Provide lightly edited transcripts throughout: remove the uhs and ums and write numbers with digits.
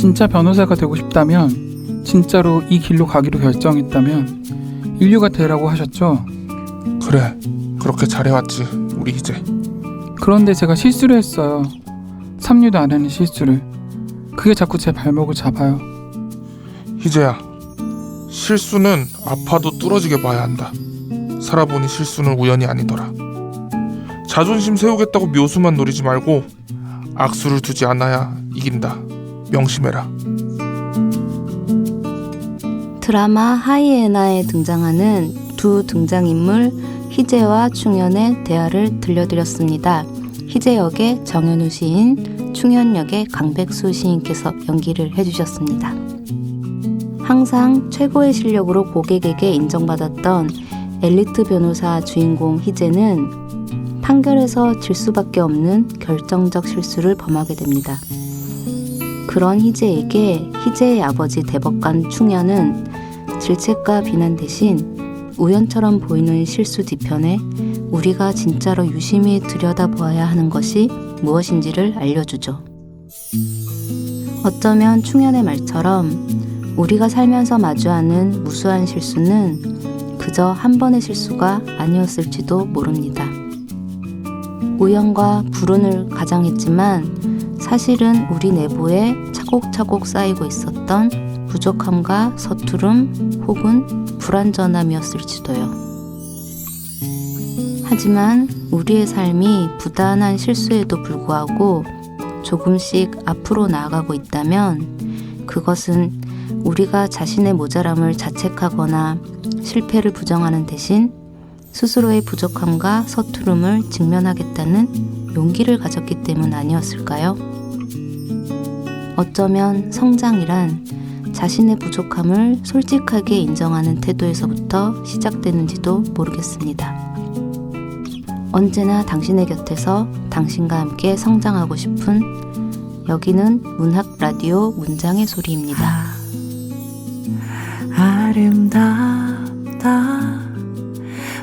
진짜 변호사가 되고 싶다면, 진짜로 이 길로 가기로 결정했다면 인류가 되라고 하셨죠? 그래, 그렇게 잘해왔지 우리 희재. 그런데 제가 실수를 했어요. 삼류도 안 하는 실수를. 그게 자꾸 제 발목을 잡아요. 희재야, 실수는 아파도 뚫어지게 봐야 한다. 살아보니 실수는 우연이 아니더라. 자존심 세우겠다고 묘수만 노리지 말고 악수를 두지 않아야 이긴다. 명심해라. 드라마 하이에나에 등장하는 두 등장인물 희재와 충현의 대화를 들려드렸습니다. 희재 역의 정현우 시인, 충현 역의 강백수 시인께서 연기를 해주셨습니다. 항상 최고의 실력으로 고객에게 인정받았던 엘리트 변호사 주인공 희재는 판결에서 질 수밖에 없는 결정적 실수를 범하게 됩니다. 그런 희재에게 희재의 아버지 대법관 충현은 질책과 비난 대신 우연처럼 보이는 실수 뒤편에 우리가 진짜로 유심히 들여다보아야 하는 것이 무엇인지를 알려주죠. 어쩌면 충현의 말처럼 우리가 살면서 마주하는 무수한 실수는 그저 한 번의 실수가 아니었을지도 모릅니다. 우연과 불운을 가장했지만 사실은 우리 내부에 차곡차곡 쌓이고 있었던 부족함과 서투름 혹은 불완전함이었을지도요. 하지만 우리의 삶이 부단한 실수에도 불구하고 조금씩 앞으로 나아가고 있다면 그것은 우리가 자신의 모자람을 자책하거나 실패를 부정하는 대신 스스로의 부족함과 서투름을 직면하겠다는 용기를 가졌기 때문 아니었을까요? 어쩌면 성장이란 자신의 부족함을 솔직하게 인정하는 태도에서부터 시작되는지도 모르겠습니다. 언제나 당신의 곁에서 당신과 함께 성장하고 싶은 여기는 문학 라디오 문장의 소리입니다. 아름답다.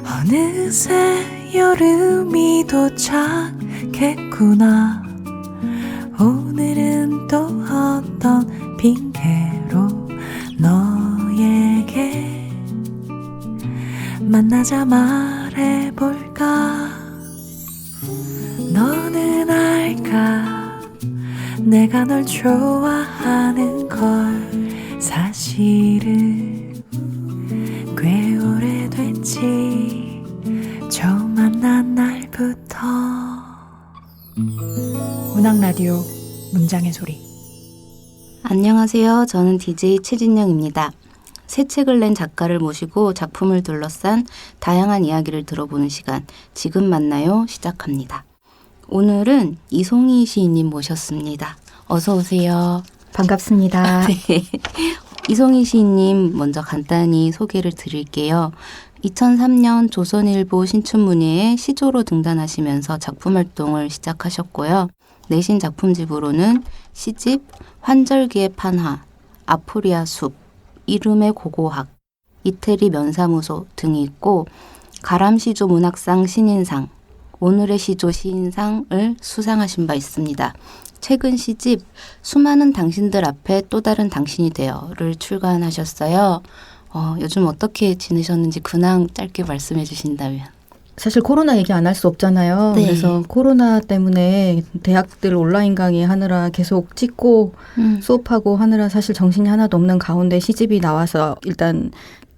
어느새 여름이 도착했구나. 오늘은 또 어떤 핑계로 너에게 만나자 말해볼까. 너는 알까, 내가 널 좋아하는 걸. 사실은 꽤 오래됐지, 처음 만난 날부터. 문학라디오 문장의 소리. 안녕하세요. 저는 DJ 최진영입니다. 새 책을 낸 작가를 모시고 작품을 둘러싼 다양한 이야기를 들어보는 시간, 지금 만나요 시작합니다. 오늘은 이송희 시인님 모셨습니다. 어서 오세요. 반갑습니다. 네. 이송희 시인님 먼저 간단히 소개를 드릴게요. 2003년 조선일보 신춘문예에 시조로 등단하시면서 작품 활동을 시작하셨고요. 내신 작품집으로는 시집 환절기의 판화, 아포리아 숲, 이름의 고고학, 이태리 면사무소 등이 있고 가람시조 문학상 신인상, 오늘의 시조 시인상을 수상하신 바 있습니다. 최근 시집 수많은 당신들 앞에 또 다른 당신이 되어를 출간하셨어요. 요즘 어떻게 지내셨는지 근황 짧게 말씀해 주신다면. 사실 코로나 얘기 안 할 수 없잖아요. 네. 그래서 코로나 때문에 대학들 온라인 강의 하느라 계속 찍고 수업하고 하느라 사실 정신이 하나도 없는 가운데 시집이 나와서 일단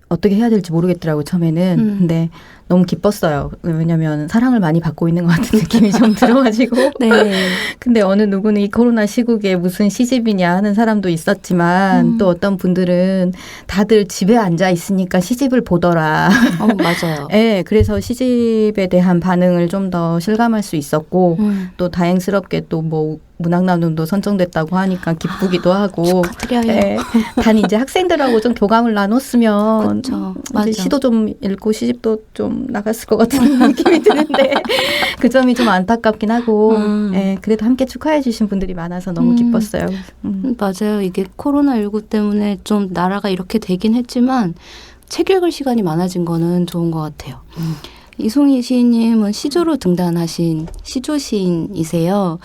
어떻게 해야 될지 모르겠더라고요, 처음에는. 근데 너무 기뻤어요. 왜냐면 사랑을 많이 받고 있는 것 같은 느낌이 좀 들어가지고. 네. 근데 어느 누구는 이 코로나 시국에 무슨 시집이냐 하는 사람도 있었지만 또 어떤 분들은 다들 집에 앉아 있으니까 시집을 보더라. 맞아요. 네, 그래서 시집에 대한 반응을 좀 더 실감할 수 있었고 또 다행스럽게 또 뭐 문학나눔도 선정됐다고 하니까 기쁘기도 하고. 축하드려요. 네, 단 이제 학생들하고 좀 교감을 나눴으면 그쵸, 이제 맞아. 시도 좀 읽고 시집도 좀 나갔을 것 같은 느낌이 드는데 그 점이 좀 안타깝긴 하고 네, 그래도 함께 축하해 주신 분들이 많아서 너무 기뻤어요. 맞아요. 이게 코로나19 때문에 좀 나라가 이렇게 되긴 했지만 책 읽을 시간이 많아진 거는 좋은 것 같아요. 이송희 시인님은 시조로 등단하신 시조 시인이세요.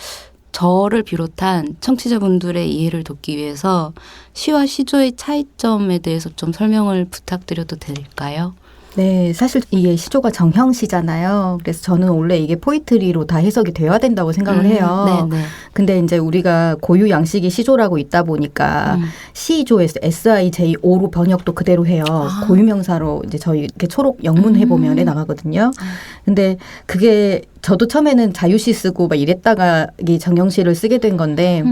저를 비롯한 청취자분들의 이해를 돕기 위해서 시와 시조의 차이점에 대해서 좀 설명을 부탁드려도 될까요? 네, 사실 이게 시조가 정형시잖아요. 그래서 저는 원래 이게 포이트리로 다 해석이 되어야 된다고 생각을 해요. 네. 근데 이제 우리가 고유 양식이 시조라고 있다 보니까 시조에서 SIJO로 번역도 그대로 해요. 고유명사로 이제 저희 이렇게 초록 영문 해보면에 나가거든요. 근데 그게 저도 처음에는 자유시 쓰고 막 이랬다가 이 정형시를 쓰게 된 건데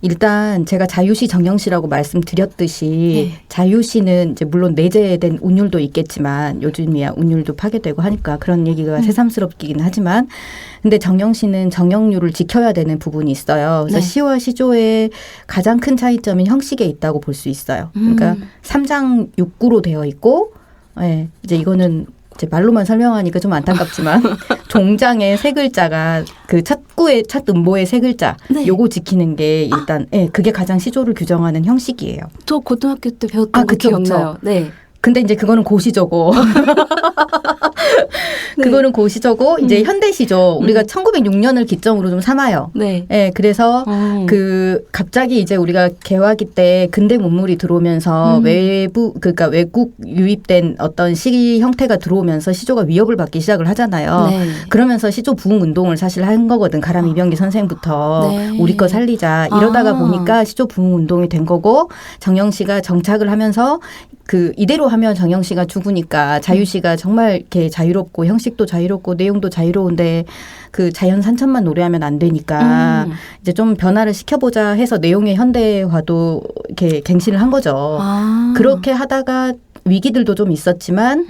일단 제가 자유시 정형시라고 말씀드렸듯이 네. 자유시는 이제 물론 내재된 운율도 있겠지만 요즘이야 운율도 파괴되고 하니까 그런 얘기가 새삼스럽긴 하지만 근데 정형시는 정형률을 지켜야 되는 부분이 있어요. 그래서 네. 시와 시조의 가장 큰 차이점은 형식에 있다고 볼 수 있어요. 그러니까 3장 6구로 되어 있고 네, 이제 이거는 이제 말로만 설명하니까 좀 안타깝지만 종장의 세 글자가 그 첫 구의 첫 음보의 세 글자 네. 요거 지키는 게 일단 예, 그게 가장 시조를 규정하는 형식이에요. 저 고등학교 때 배웠던 거 그쵸, 기억나요. 네. 근데 이제 그거는 고시조고 그거는 고시조고 이제 현대시조 우리가 1906년을 기점으로 좀 삼아요. 네. 예, 그래서 그 갑자기 이제 우리가 개화기 때 근대 문물이 들어오면서 그러니까 외국 유입된 어떤 시 형태가 들어오면서 시조가 위협을 받기 시작을 하잖아요. 네. 그러면서 시조 부흥 운동을 사실 한 거거든. 가람 이병기 선생부터 네. 우리 거 살리자 이러다가 보니까 시조 부흥 운동이 된 거고 정영씨가 정착을 하면서 그 이대로 하면 정영씨가 죽으니까 자유시가 정말 이렇게 자유롭고 형식도 자유롭고 내용도 자유로운데 그 자연 산천만 노래하면 안 되니까 이제 좀 변화를 시켜보자 해서 내용의 현대화도 이렇게 갱신을 한 거죠. 그렇게 하다가 위기들도 좀 있었지만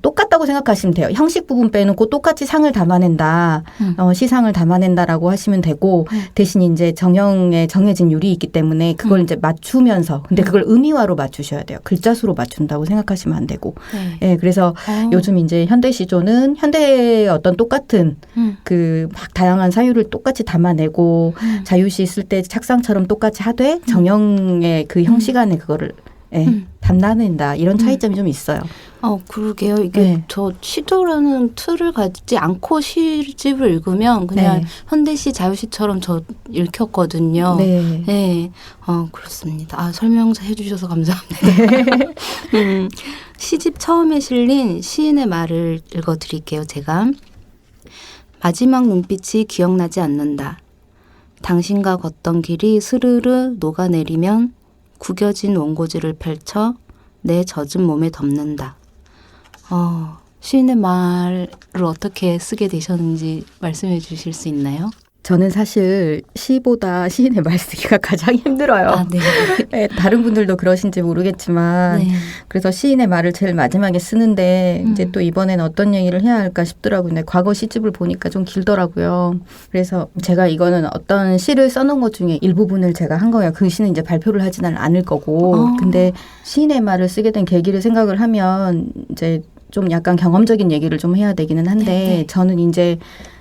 똑같다고 생각하시면 돼요. 형식 부분 빼놓고 똑같이 상을 담아낸다. 시상을 담아낸다라고 하시면 되고 대신 이제 정형에 정해진 율이 있기 때문에 그걸 이제 맞추면서 근데 그걸 의미화로 맞추셔야 돼요. 글자 수로 맞춘다고 생각하시면 안 되고. 네. 예, 그래서 요즘 이제 현대 시조는 현대의 어떤 똑같은 그 막 다양한 사유를 똑같이 담아내고 자유시 쓸 때 착상처럼 똑같이 하되 정형의 그 형식 안에 그거를 담아낸다 이런 차이점이 좀 있어요. 그러게요. 이게 네. 저 시조라는 틀을 가지지 않고 시집을 읽으면 그냥 네. 현대시, 자유시처럼 저 읽혔거든요. 네. 네. 그렇습니다. 설명서 해주셔서 감사합니다. 시집 처음에 실린 시인의 말을 읽어드릴게요. 제가. 마지막 눈빛이 기억나지 않는다. 당신과 걷던 길이 스르르 녹아내리면 구겨진 원고지를 펼쳐 내 젖은 몸에 덮는다. 시인의 말을 어떻게 쓰게 되셨는지 말씀해 주실 수 있나요? 저는 사실 시보다 시인의 말 쓰기가 가장 힘들어요. 네. 네, 다른 분들도 그러신지 모르겠지만 네. 그래서 시인의 말을 제일 마지막에 쓰는데 이제 또 이번엔 어떤 얘기를 해야 할까 싶더라고요. 근데 과거 시집을 보니까 좀 길더라고요. 그래서 제가 이거는 어떤 시를 써놓은 것 중에 일부분을 제가 한 거예요. 그 시는 이제 발표를 하지는 않을 거고 근데 시인의 말을 쓰게 된 계기를 생각을 하면 이제 좀 약간 경험적인 얘기를 좀 해야 되기는 한데 네. 저는 이제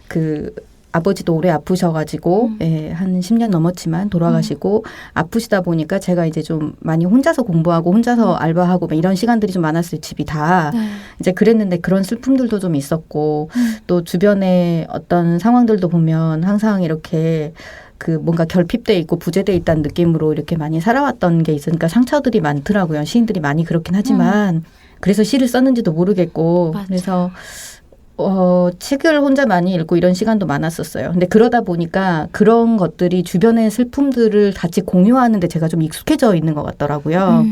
그 아버지도 오래 아프셔가지고 한 10년 넘었지만 돌아가시고 아프시다 보니까 제가 이제 좀 많이 혼자서 공부하고 혼자서 알바하고 막 이런 시간들이 좀 많았어요. 집이 다. 이제 그랬는데 그런 슬픔들도 좀 있었고 또 주변에 어떤 상황들도 보면 항상 이렇게 그 뭔가 결핍돼 있고 부재돼 있다는 느낌으로 이렇게 많이 살아왔던 게 있으니까 상처들이 많더라고요. 시인들이 많이 그렇긴 하지만 그래서 시를 썼는지도 모르겠고 맞아. 그래서 책을 혼자 많이 읽고 이런 시간도 많았었어요. 근데 그러다 보니까 그런 것들이 주변의 슬픔들을 같이 공유하는데 제가 좀 익숙해져 있는 것 같더라고요.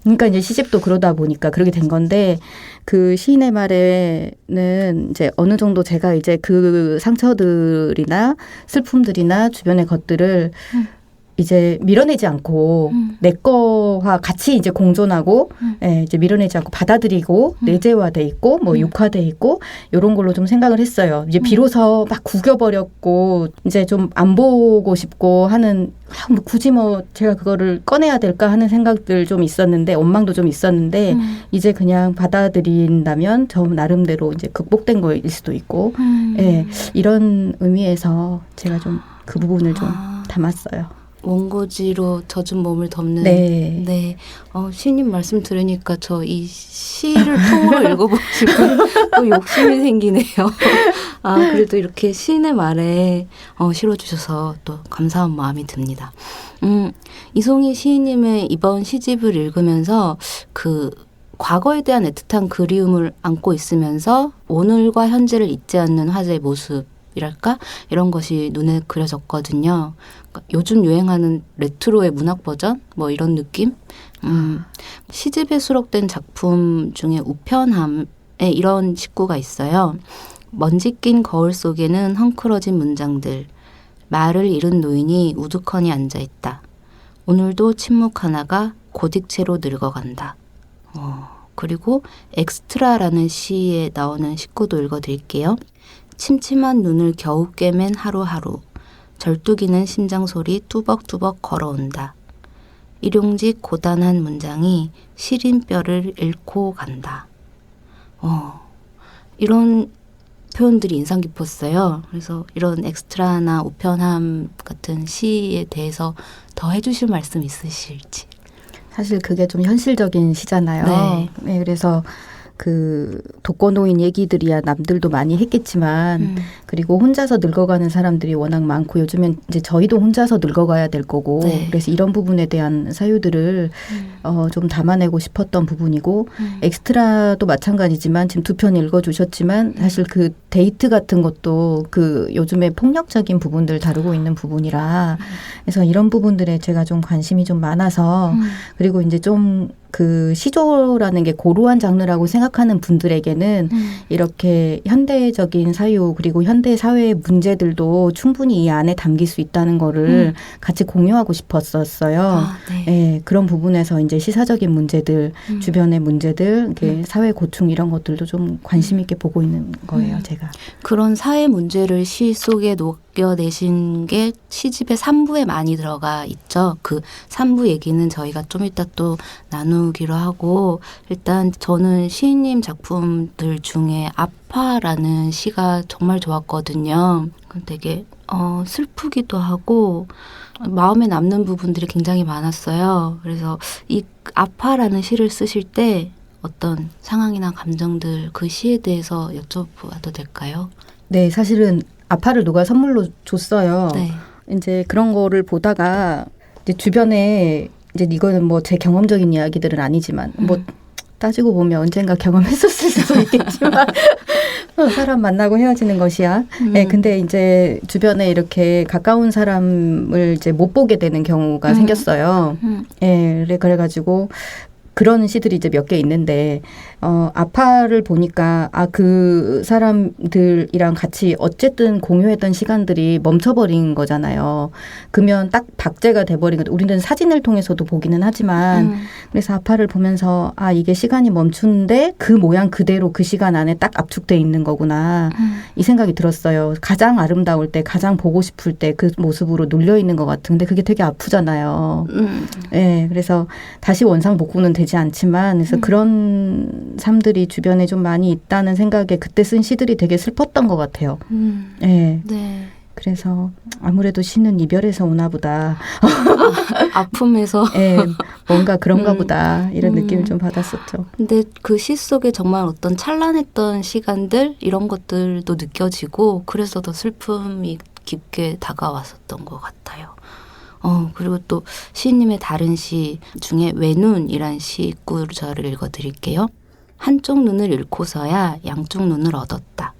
그러니까 이제 시집도 그러다 보니까 그렇게 된 건데 그 시인의 말에는 이제 어느 정도 제가 이제 그 상처들이나 슬픔들이나 주변의 것들을 이제 밀어내지 않고 내 거와 같이 이제 공존하고 이제 밀어내지 않고 받아들이고 내재화돼 있고 뭐 육화돼 있고 이런 걸로 좀 생각을 했어요. 이제 비로소 막 구겨버렸고 이제 좀 안 보고 싶고 하는 뭐 굳이 뭐 제가 그거를 꺼내야 될까 하는 생각들 좀 있었는데 원망도 좀 있었는데 이제 그냥 받아들인다면 저 나름대로 이제 극복된 거일 수도 있고 이런 의미에서 제가 좀 그 부분을 좀 담았어요. 원고지로 젖은 몸을 덮는. 네. 네. 시인님 말씀 들으니까 저 이 시를 통으로 읽어보고 싶은 또 욕심이 생기네요. 그래도 이렇게 시인의 말에 실어주셔서 또 감사한 마음이 듭니다. 이송희 시인님의 이번 시집을 읽으면서 그 과거에 대한 애틋한 그리움을 안고 있으면서 오늘과 현재를 잊지 않는 화제의 모습이랄까? 이런 것이 눈에 그려졌거든요. 그러니까 요즘 유행하는 레트로의 문학 버전? 뭐 이런 느낌? 시집에 수록된 작품 중에 우편함에 이런 식구가 있어요. 먼지 낀 거울 속에는 헝클어진 문장들. 말을 잃은 노인이 우두커니 앉아있다. 오늘도 침묵 하나가 고딕체로 늙어간다. 그리고 엑스트라라는 시에 나오는 식구도 읽어드릴게요. 침침한 눈을 겨우 꿰맨 하루하루. 절뚝이는 심장소리 뚜벅뚜벅 걸어온다. 일용직 고단한 문장이 시린 뼈를 잃고 간다. 이런 표현들이 인상 깊었어요. 그래서 이런 엑스트라나 우편함 같은 시에 대해서 더 해주실 말씀 있으실지. 사실 그게 좀 현실적인 시잖아요. 네. 네, 그래서 그 독거노인 얘기들이야 남들도 많이 했겠지만 그리고 혼자서 늙어가는 사람들이 워낙 많고 요즘엔 이제 저희도 혼자서 늙어가야 될 거고 네. 그래서 이런 부분에 대한 사유들을 좀 담아내고 싶었던 부분이고 엑스트라도 마찬가지지만 지금 2편 읽어주셨지만 사실 그 데이트 같은 것도 그 요즘에 폭력적인 부분들 다루고 있는 부분이라 그래서 이런 부분들에 제가 좀 관심이 좀 많아서 그리고 이제 좀 그 시조라는 게 고루한 장르라고 생각하는 분들에게는 이렇게 현대적인 사유 그리고 현대 사회의 문제들도 충분히 이 안에 담길 수 있다는 거를 같이 공유하고 싶었었어요. 네. 네, 그런 부분에서 이제 시사적인 문제들, 주변의 문제들, 이렇게 사회 고충 이런 것들도 좀 관심 있게 보고 있는 거예요, 제가. 그런 사회 문제를 시 속에 녹여내신 게 시집의 3부에 많이 들어가 있죠. 그 3부 얘기는 저희가 좀 이따 또 나누기로 하고 일단 저는 시인님 작품들 중에 아파라는 시가 정말 좋았거든요. 되게 슬프기도 하고 마음에 남는 부분들이 굉장히 많았어요. 그래서 이 아파라는 시를 쓰실 때 어떤 상황이나 감정들 그 시에 대해서 여쭤봐도 될까요? 네, 사실은 아파를 누가 선물로 줬어요. 네. 이제 그런 거를 보다가 이제 주변에 이제 이거는 뭐 제 경험적인 이야기들은 아니지만 뭐 따지고 보면 언젠가 경험했었을 수도 있겠지만 사람 만나고 헤어지는 것이야. 네, 근데 이제 주변에 이렇게 가까운 사람을 이제 못 보게 되는 경우가 생겼어요. 예, 그래가지고 그런 시들이 이제 몇 개 있는데 아파를 보니까 그 사람들이랑 같이 어쨌든 공유했던 시간들이 멈춰버린 거잖아요. 그러면 딱 박제가 돼버린 거. 우리는 사진을 통해서도 보기는 하지만 그래서 아파를 보면서 이게 시간이 멈추는데 그 모양 그대로 그 시간 안에 딱 압축돼 있는 거구나. 이 생각이 들었어요. 가장 아름다울 때 가장 보고 싶을 때 그 모습으로 눌려 있는 것 같은데 그게 되게 아프잖아요. 네, 그래서 다시 원상 복구는 되지 않지만 그래서 그런 삶들이 주변에 좀 많이 있다는 생각에 그때 쓴 시들이 되게 슬펐던 것 같아요. 네. 네. 그래서 아무래도 시는 이별에서 오나 보다. 아픔에서. 네, 뭔가 그런가 보다 이런 느낌을 좀 받았었죠. 근데 그 시 속에 정말 어떤 찬란했던 시간들 이런 것들도 느껴지고 그래서 더 슬픔이 깊게 다가왔었던 것 같아요. 그리고 또 시인님의 다른 시 중에 외눈이란 시구절을 읽어드릴게요. 한쪽 눈을 잃고서야 양쪽 눈을 얻었다.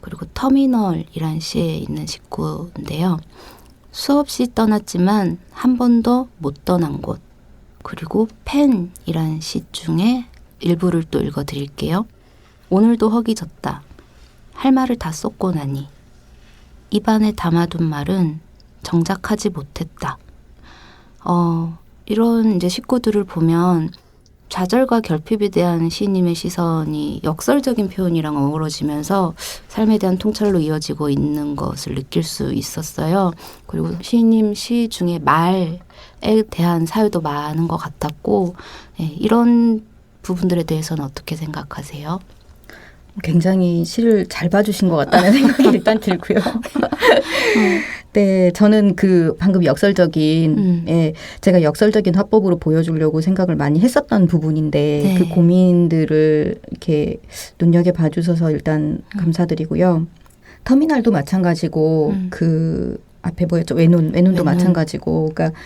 그리고 터미널이란 시에 있는 식구인데요. 수없이 떠났지만 한 번도 못 떠난 곳. 그리고 펜이란 시 중에 일부를 또 읽어드릴게요. 오늘도 허기졌다. 할 말을 다 쏟고 나니 입안에 담아둔 말은 정작하지 못했다. 이런 이제 식구들을 보면 좌절과 결핍에 대한 시인님의 시선이 역설적인 표현이랑 어우러지면서 삶에 대한 통찰로 이어지고 있는 것을 느낄 수 있었어요. 그리고 시인님 시 중에 말에 대한 사유도 많은 것 같았고 이런 부분들에 대해서는 어떻게 생각하세요? 굉장히 시를 잘 봐주신 것 같다는 생각이 일단 들고요. 네, 저는 그 방금 역설적인, 제가 역설적인 화법으로 보여주려고 생각을 많이 했었던 부분인데, 네. 그 고민들을 이렇게 눈여겨봐 주셔서 일단 감사드리고요. 터미널도 마찬가지고, 그 앞에 보였죠. 외눈도 마찬가지고, 그러니까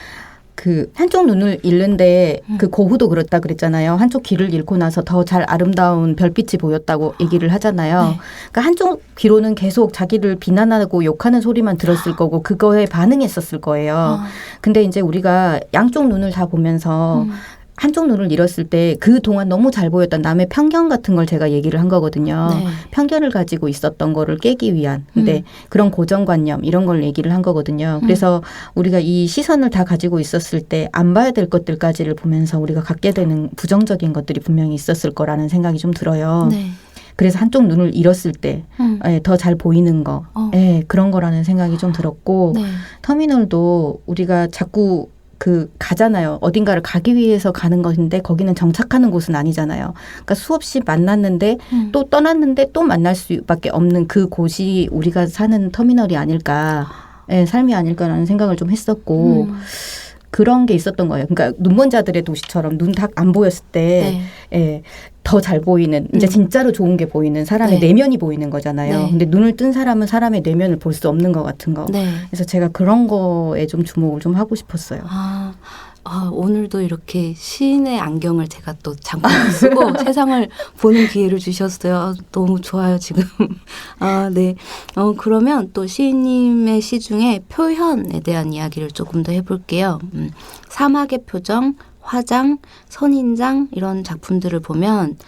그 한쪽 눈을 잃는데 그 고흐도 그렇다 그랬잖아요. 한쪽 귀를 잃고 나서 더 잘 아름다운 별빛이 보였다고 얘기를 하잖아요. 네. 그러니까 한쪽 귀로는 계속 자기를 비난하고 욕하는 소리만 들었을 거고 그거에 반응했었을 거예요. 근데 이제 우리가 양쪽 눈을 다 보면서 한쪽 눈을 잃었을 때 그동안 너무 잘 보였던 남의 편견 같은 걸 제가 얘기를 한 거거든요. 네. 편견을 가지고 있었던 거를 깨기 위한 근데 그런 고정관념 이런 걸 얘기를 한 거거든요. 그래서 우리가 이 시선을 다 가지고 있었을 때 안 봐야 될 것들까지를 보면서 우리가 갖게 되는 부정적인 것들이 분명히 있었을 거라는 생각이 좀 들어요. 네. 그래서 한쪽 눈을 잃었을 때 더 잘 보이는 거 그런 거라는 생각이 좀 들었고 네. 터미널도 우리가 자꾸 그 가잖아요. 어딘가를 가기 위해서 가는 것인데 거기는 정착하는 곳은 아니잖아요. 그러니까 수없이 만났는데 또 떠났는데 또 만날 수밖에 없는 그 곳이 우리가 사는 터미널이 아닐까, 삶이 아닐까라는 생각을 좀 했었고 그런 게 있었던 거예요. 그러니까 눈먼 자들의 도시처럼 눈 딱 안 보였을 때 더 잘 보이는 이제 진짜로 좋은 게 보이는 사람의 내면이 보이는 거잖아요. 네. 근데 눈을 뜬 사람은 사람의 내면을 볼 수 없는 것 같은 거. 네. 그래서 제가 그런 거에 좀 주목을 좀 하고 싶었어요. 오늘도 이렇게 시인의 안경을 제가 또 잠깐 쓰고 세상을 보는 기회를 주셨어요. 너무 좋아요, 지금. 네. 그러면 또 시인님의 시 중에 표현에 대한 이야기를 조금 더 해볼게요. 사막의 표정, 화장, 선인장 이런 작품들을 보면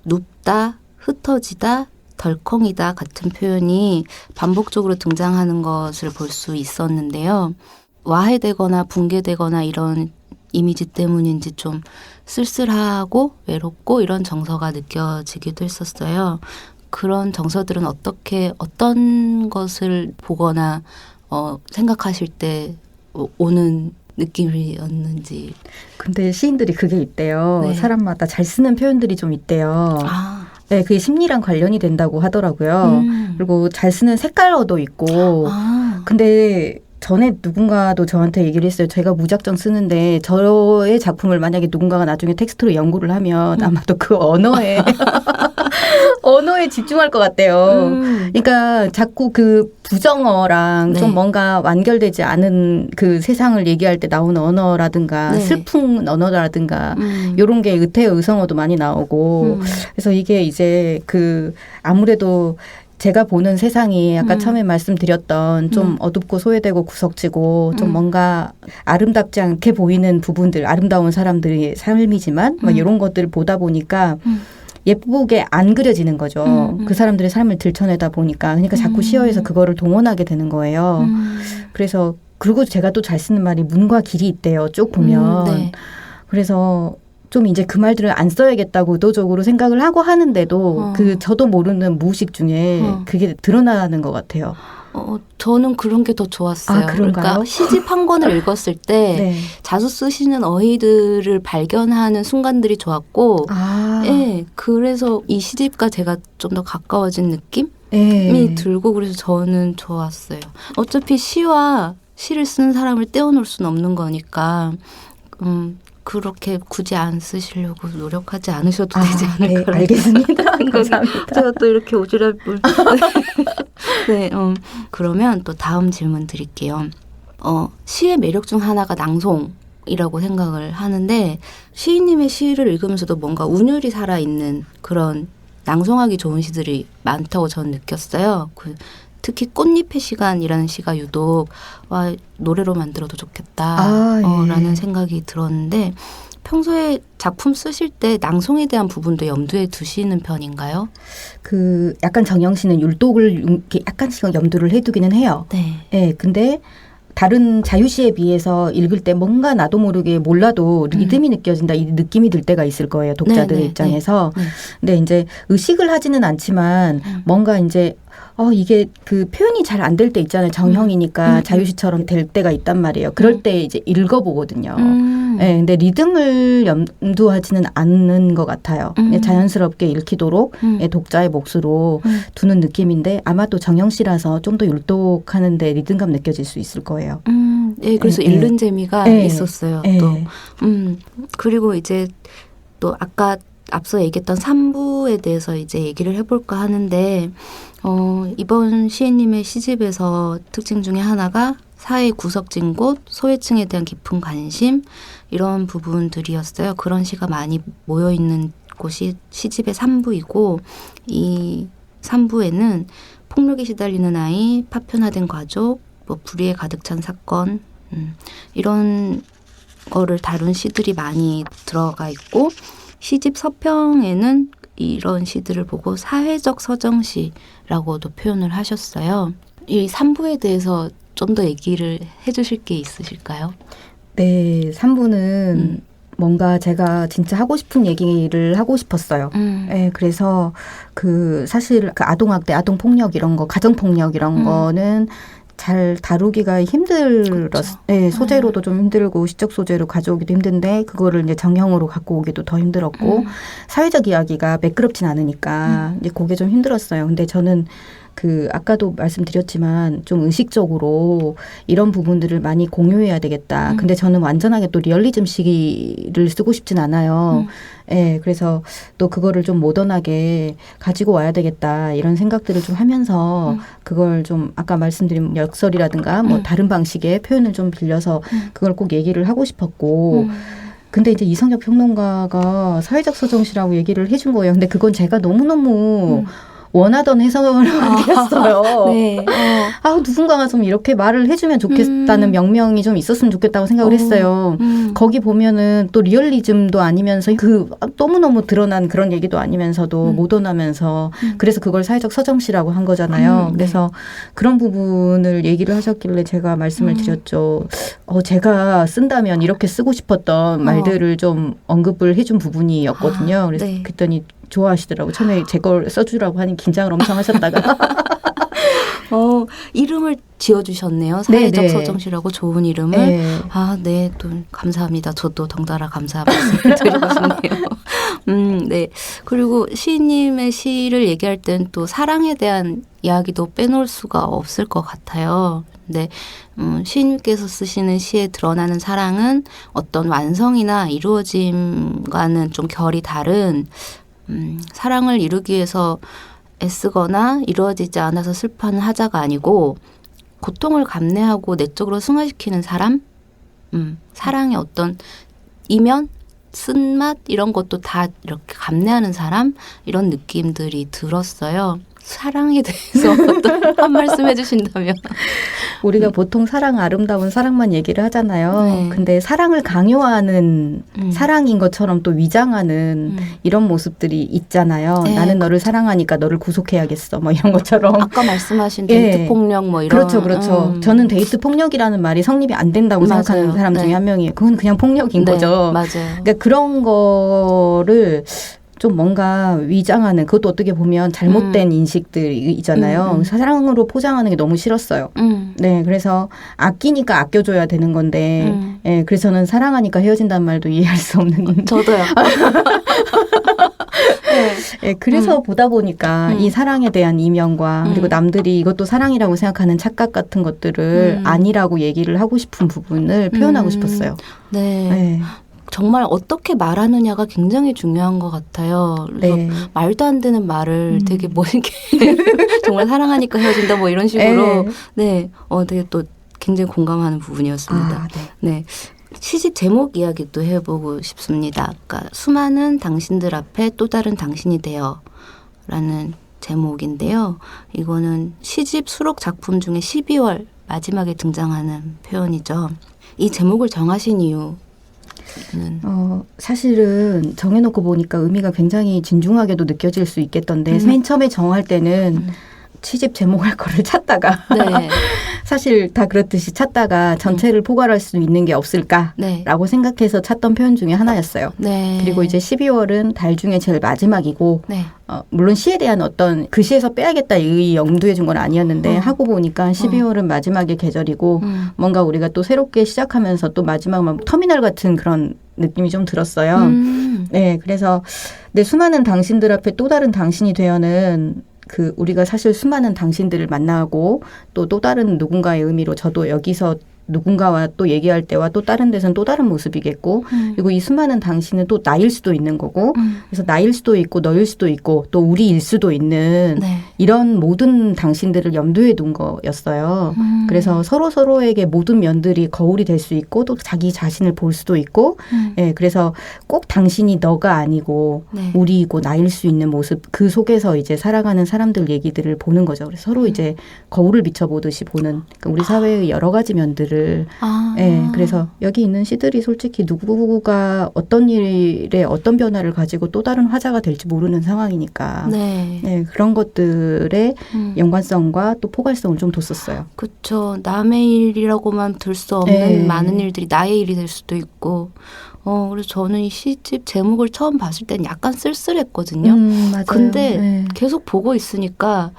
눕다, 흩어지다, 덜컹이다 같은 표현이 반복적으로 등장하는 것을 볼 수 있었는데요. 와해되거나 붕괴되거나 이런 이미지 때문인지 좀 쓸쓸하고 외롭고 이런 정서가 느껴지기도 했었어요. 그런 정서들은 어떤 것을 보거나 생각하실 때 오는 느낌이었는지. 근데 시인들이 그게 있대요. 네. 사람마다 잘 쓰는 표현들이 좀 있대요. 네, 그게 심리랑 관련이 된다고 하더라고요. 그리고 잘 쓰는 색깔어도 있고. 근데 전에 누군가도 저한테 얘기를 했어요. 제가 무작정 쓰는데 저의 작품을 만약에 누군가가 나중에 텍스트로 연구를 하면 아마도 그 언어에 집중할 것 같대요. 그러니까 자꾸 그 부정어랑 좀 뭔가 완결되지 않은 그 세상을 얘기할 때 나오는 언어라든가 슬픈 언어라든가 이런 게 의태어 의성어도 많이 나오고 그래서 이게 이제 그 아무래도 제가 보는 세상이 아까 처음에 말씀드렸던 좀 어둡고 소외되고 구석지고 좀 뭔가 아름답지 않게 보이는 부분들, 아름다운 사람들의 삶이지만 막 이런 것들을 보다 보니까 예쁘게 안 그려지는 거죠. 그 사람들의 삶을 들춰내다 보니까. 그러니까 자꾸 시어에서 그거를 동원하게 되는 거예요. 그래서 그리고 제가 또 잘 쓰는 말이 문과 길이 있대요. 쭉 보면. 그래서 좀 이제 그 말들을 안 써야겠다고 의도적으로 생각을 하고 하는데도 그 저도 모르는 무의식 중에 그게 드러나는 것 같아요. 저는 그런 게 더 좋았어요. 그러니까 시집 한 권을 읽었을 때 자주 쓰시는 어휘들을 발견하는 순간들이 좋았고 그래서 이 시집과 제가 좀 더 가까워진 느낌이 들고 그래서 저는 좋았어요. 어차피 시와 시를 쓰는 사람을 떼어놓을 수는 없는 거니까 그렇게 굳이 안 쓰시려고 노력하지 않으셔도 되지 않을까. 네, 알겠습니다. 감사합니다. 제가 또 이렇게 오지랖을. 네, 그러면 또 다음 질문 드릴게요. 시의 매력 중 하나가 낭송이라고 생각을 하는데 시인님의 시를 읽으면서도 뭔가 운율이 살아있는 그런 낭송하기 좋은 시들이 많다고 저는 느꼈어요. 특히 꽃잎의 시간이라는 시가 유독 노래로 만들어도 좋겠다 라는 생각이 들었는데 평소에 작품 쓰실 때 낭송에 대한 부분도 염두에 두시는 편인가요? 그 약간 정영 씨는 율독을 이렇게 약간씩 염두를 해두기는 해요. 네. 근데 다른 자유시에 비해서 읽을 때 뭔가 나도 모르게 몰라도 리듬이 느껴진다, 이 느낌이 들 때가 있을 거예요. 독자들의 입장에서. 근데 이제 의식을 하지는 않지만 뭔가 이제 이게 그 표현이 잘 안 될 때 있잖아요. 정형이니까 자유시처럼 될 때가 있단 말이에요. 그럴 때 이제 읽어보거든요. 네, 근데 리듬을 염두하지는 않는 것 같아요. 자연스럽게 읽히도록 독자의 몫으로 두는 느낌인데 아마도 정형 씨라서 좀 더 율독하는데 리듬감 느껴질 수 있을 거예요. 네, 그래서 읽는 재미가 있었어요. 또. 그리고 이제 또 아까 앞서 얘기했던 3부에 대해서 이제 얘기를 해볼까 하는데 이번 시인님의 시집에서 특징 중에 하나가 사회 구석진 곳, 소외층에 대한 깊은 관심 이런 부분들이었어요. 그런 시가 많이 모여있는 곳이 시집의 3부이고 이 3부에는 폭력에 시달리는 아이, 파편화된 가족, 뭐 불의에 가득 찬 사건 이런 거를 다룬 시들이 많이 들어가 있고 시집 서평에는 이런 시들을 보고 사회적 서정시라고도 표현을 하셨어요. 이 3부에 대해서 좀 더 얘기를 해주실 게 있으실까요? 네, 3부는 뭔가 제가 진짜 하고 싶은 얘기를 하고 싶었어요. 네, 그래서 사실 아동학대, 아동폭력 이런 거, 가정폭력 이런 거는 잘 다루기가 힘들었어요. 네, 소재로도 좀 힘들고 시적 소재로 가져오기도 힘든데 그거를 이제 정형으로 갖고 오기도 더 힘들었고 사회적 이야기가 매끄럽진 않으니까 이제 그게 좀 힘들었어요. 근데 저는 아까도 말씀드렸지만 좀 의식적으로 이런 부분들을 많이 공유해야 되겠다. 근데 저는 완전하게 또 리얼리즘 시기를 쓰고 싶진 않아요. 네, 그래서 또 그거를 좀 모던하게 가지고 와야 되겠다. 이런 생각들을 좀 하면서 그걸 좀 아까 말씀드린 역설이라든가 뭐 다른 방식의 표현을 좀 빌려서 그걸 꼭 얘기를 하고 싶었고 근데 이제 이성엽 평론가가 사회적 서정시라고 얘기를 해준 거예요. 근데 그건 제가 너무너무 원하던 해석을 드렸어요. 네. 누군가가 좀 이렇게 말을 해주면 좋겠다는 명명이 좀 있었으면 좋겠다고 생각을 했어요. 거기 보면은 또 리얼리즘도 아니면서 너무너무 드러난 그런 얘기도 아니면서도 모던하면서 그래서 그걸 사회적 서정시라고 한 거잖아요. 그래서 그런 부분을 얘기를 하셨길래 제가 말씀을 드렸죠. 제가 쓴다면 이렇게 쓰고 싶었던 말들을 좀 언급을 해준 부분이었거든요. 그래서 그랬더니 좋아하시더라고요. 처음에 제 걸 써주라고 하니 긴장을 엄청 하셨다가. 이름을 지어주셨네요. 사회적 서정시라고 좋은 이름을. 네. 또 감사합니다. 저도 덩달아 감사 말씀을 드리고 싶네요. 네. 그리고 시인님의 시를 얘기할 땐 또 사랑에 대한 이야기도 빼놓을 수가 없을 것 같아요. 근데 시인님께서 쓰시는 시에 드러나는 사랑은 어떤 완성이나 이루어짐과는 좀 결이 다른 사랑을 이루기 위해서 애쓰거나 이루어지지 않아서 슬퍼하는 하자가 아니고 고통을 감내하고 내적으로 승화시키는 사람? 사랑의 어떤 이면, 쓴맛 이런 것도 다 이렇게 감내하는 사람? 이런 느낌들이 들었어요. 사랑에 대해서 어떤 한 말씀 해주신다면. 우리가 보통 사랑, 아름다운 사랑만 얘기를 하잖아요. 근데 사랑을 강요하는 사랑인 것처럼 또 위장하는 이런 모습들이 있잖아요. 나는 너를 사랑하니까 너를 구속해야겠어. 뭐 이런 것처럼. 아까 말씀하신 데이트 폭력 뭐 이런. 그렇죠. 저는 데이트 폭력이라는 말이 성립이 안 된다고 생각하는 사람 중에 한 명이에요. 그건 그냥 폭력인 거죠. 맞아요. 그러니까 그런 거를 좀 뭔가 위장하는 그것도 어떻게 보면 잘못된 인식들이잖아요. 사랑으로 포장하는 게 너무 싫었어요. 네, 그래서 아끼니까 아껴줘야 되는 건데 그래서 저는 사랑하니까 헤어진다는 말도 이해할 수 없는. 저도요. 그래서 보다 보니까 이 사랑에 대한 이면과 그리고 남들이 이것도 사랑이라고 생각하는 착각 같은 것들을 아니라고 얘기를 하고 싶은 부분을 표현하고 싶었어요. 네. 정말 어떻게 말하느냐가 굉장히 중요한 것 같아요. 그래서 말도 안 되는 말을 되게 멋있게 정말 사랑하니까 헤어진다 뭐 이런 식으로 되게 또 굉장히 공감하는 부분이었습니다. 네. 시집 제목 이야기도 해보고 싶습니다. 그러니까 수많은 당신들 앞에 또 다른 당신이 되어 라는 제목인데요. 이거는 시집 수록 작품 중에 12월 마지막에 등장하는 표현이죠. 이 제목을 정하신 이유 사실은 정해놓고 보니까 의미가 굉장히 진중하게도 느껴질 수 있겠던데 맨 처음에 정할 때는 시집 제목할 거를 찾다가 네. 사실 다 그렇듯이 찾다가 전체를 포괄할 수 있는 게 없을까라고 네. 생각해서 찾던 표현 중에 하나였어요. 네. 그리고 이제 12월은 달 중에 제일 마지막이고 네. 물론 시에 대한 어떤 글씨에서 빼야겠다 이 염두에 준 건 아니었는데 하고 보니까 12월은 마지막의 계절이고 뭔가 우리가 또 새롭게 시작하면서 또 마지막만 터미널 같은 그런 느낌이 좀 들었어요. 네, 그래서 내 수많은 당신들 앞에 또 다른 당신이 되어는 그 우리가 사실 수많은 당신들을 만나고 또 다른 누군가의 의미로 저도 여기서 누군가와 또 얘기할 때와 또 다른 데서는 또 다른 모습이겠고 그리고 이 수많은 당신은 또 나일 수도 있는 거고 그래서 나일 수도 있고 너일 수도 있고 또 우리일 수도 있는 네. 이런 모든 당신들을 염두에 둔 거였어요. 그래서 서로에게 모든 면들이 거울이 될 수 있고 또 자기 자신을 볼 수도 있고 예, 그래서 꼭 당신이 너가 아니고 네. 우리이고 나일 수 있는 모습 그 속에서 이제 살아가는 사람들 얘기들을 보는 거죠. 그래서 서로 이제 거울을 비춰보듯이 보는 그러니까 우리 사회의 여러 가지 면들을 예, 그래서 여기 있는 시들이 솔직히 누구가 어떤 일에 어떤 변화를 가지고 또 다른 화자가 될지 모르는 상황이니까 네. 네, 그런 것들의 연관성과 또 포괄성을 좀 뒀었어요. 그렇죠. 남의 일이라고만 들 수 없는 네. 많은 일들이 나의 일이 될 수도 있고. 그래서 저는 이 시집 제목을 처음 봤을 땐 약간 쓸쓸했거든요. 맞아요. 근데 네. 계속 보고 있으니까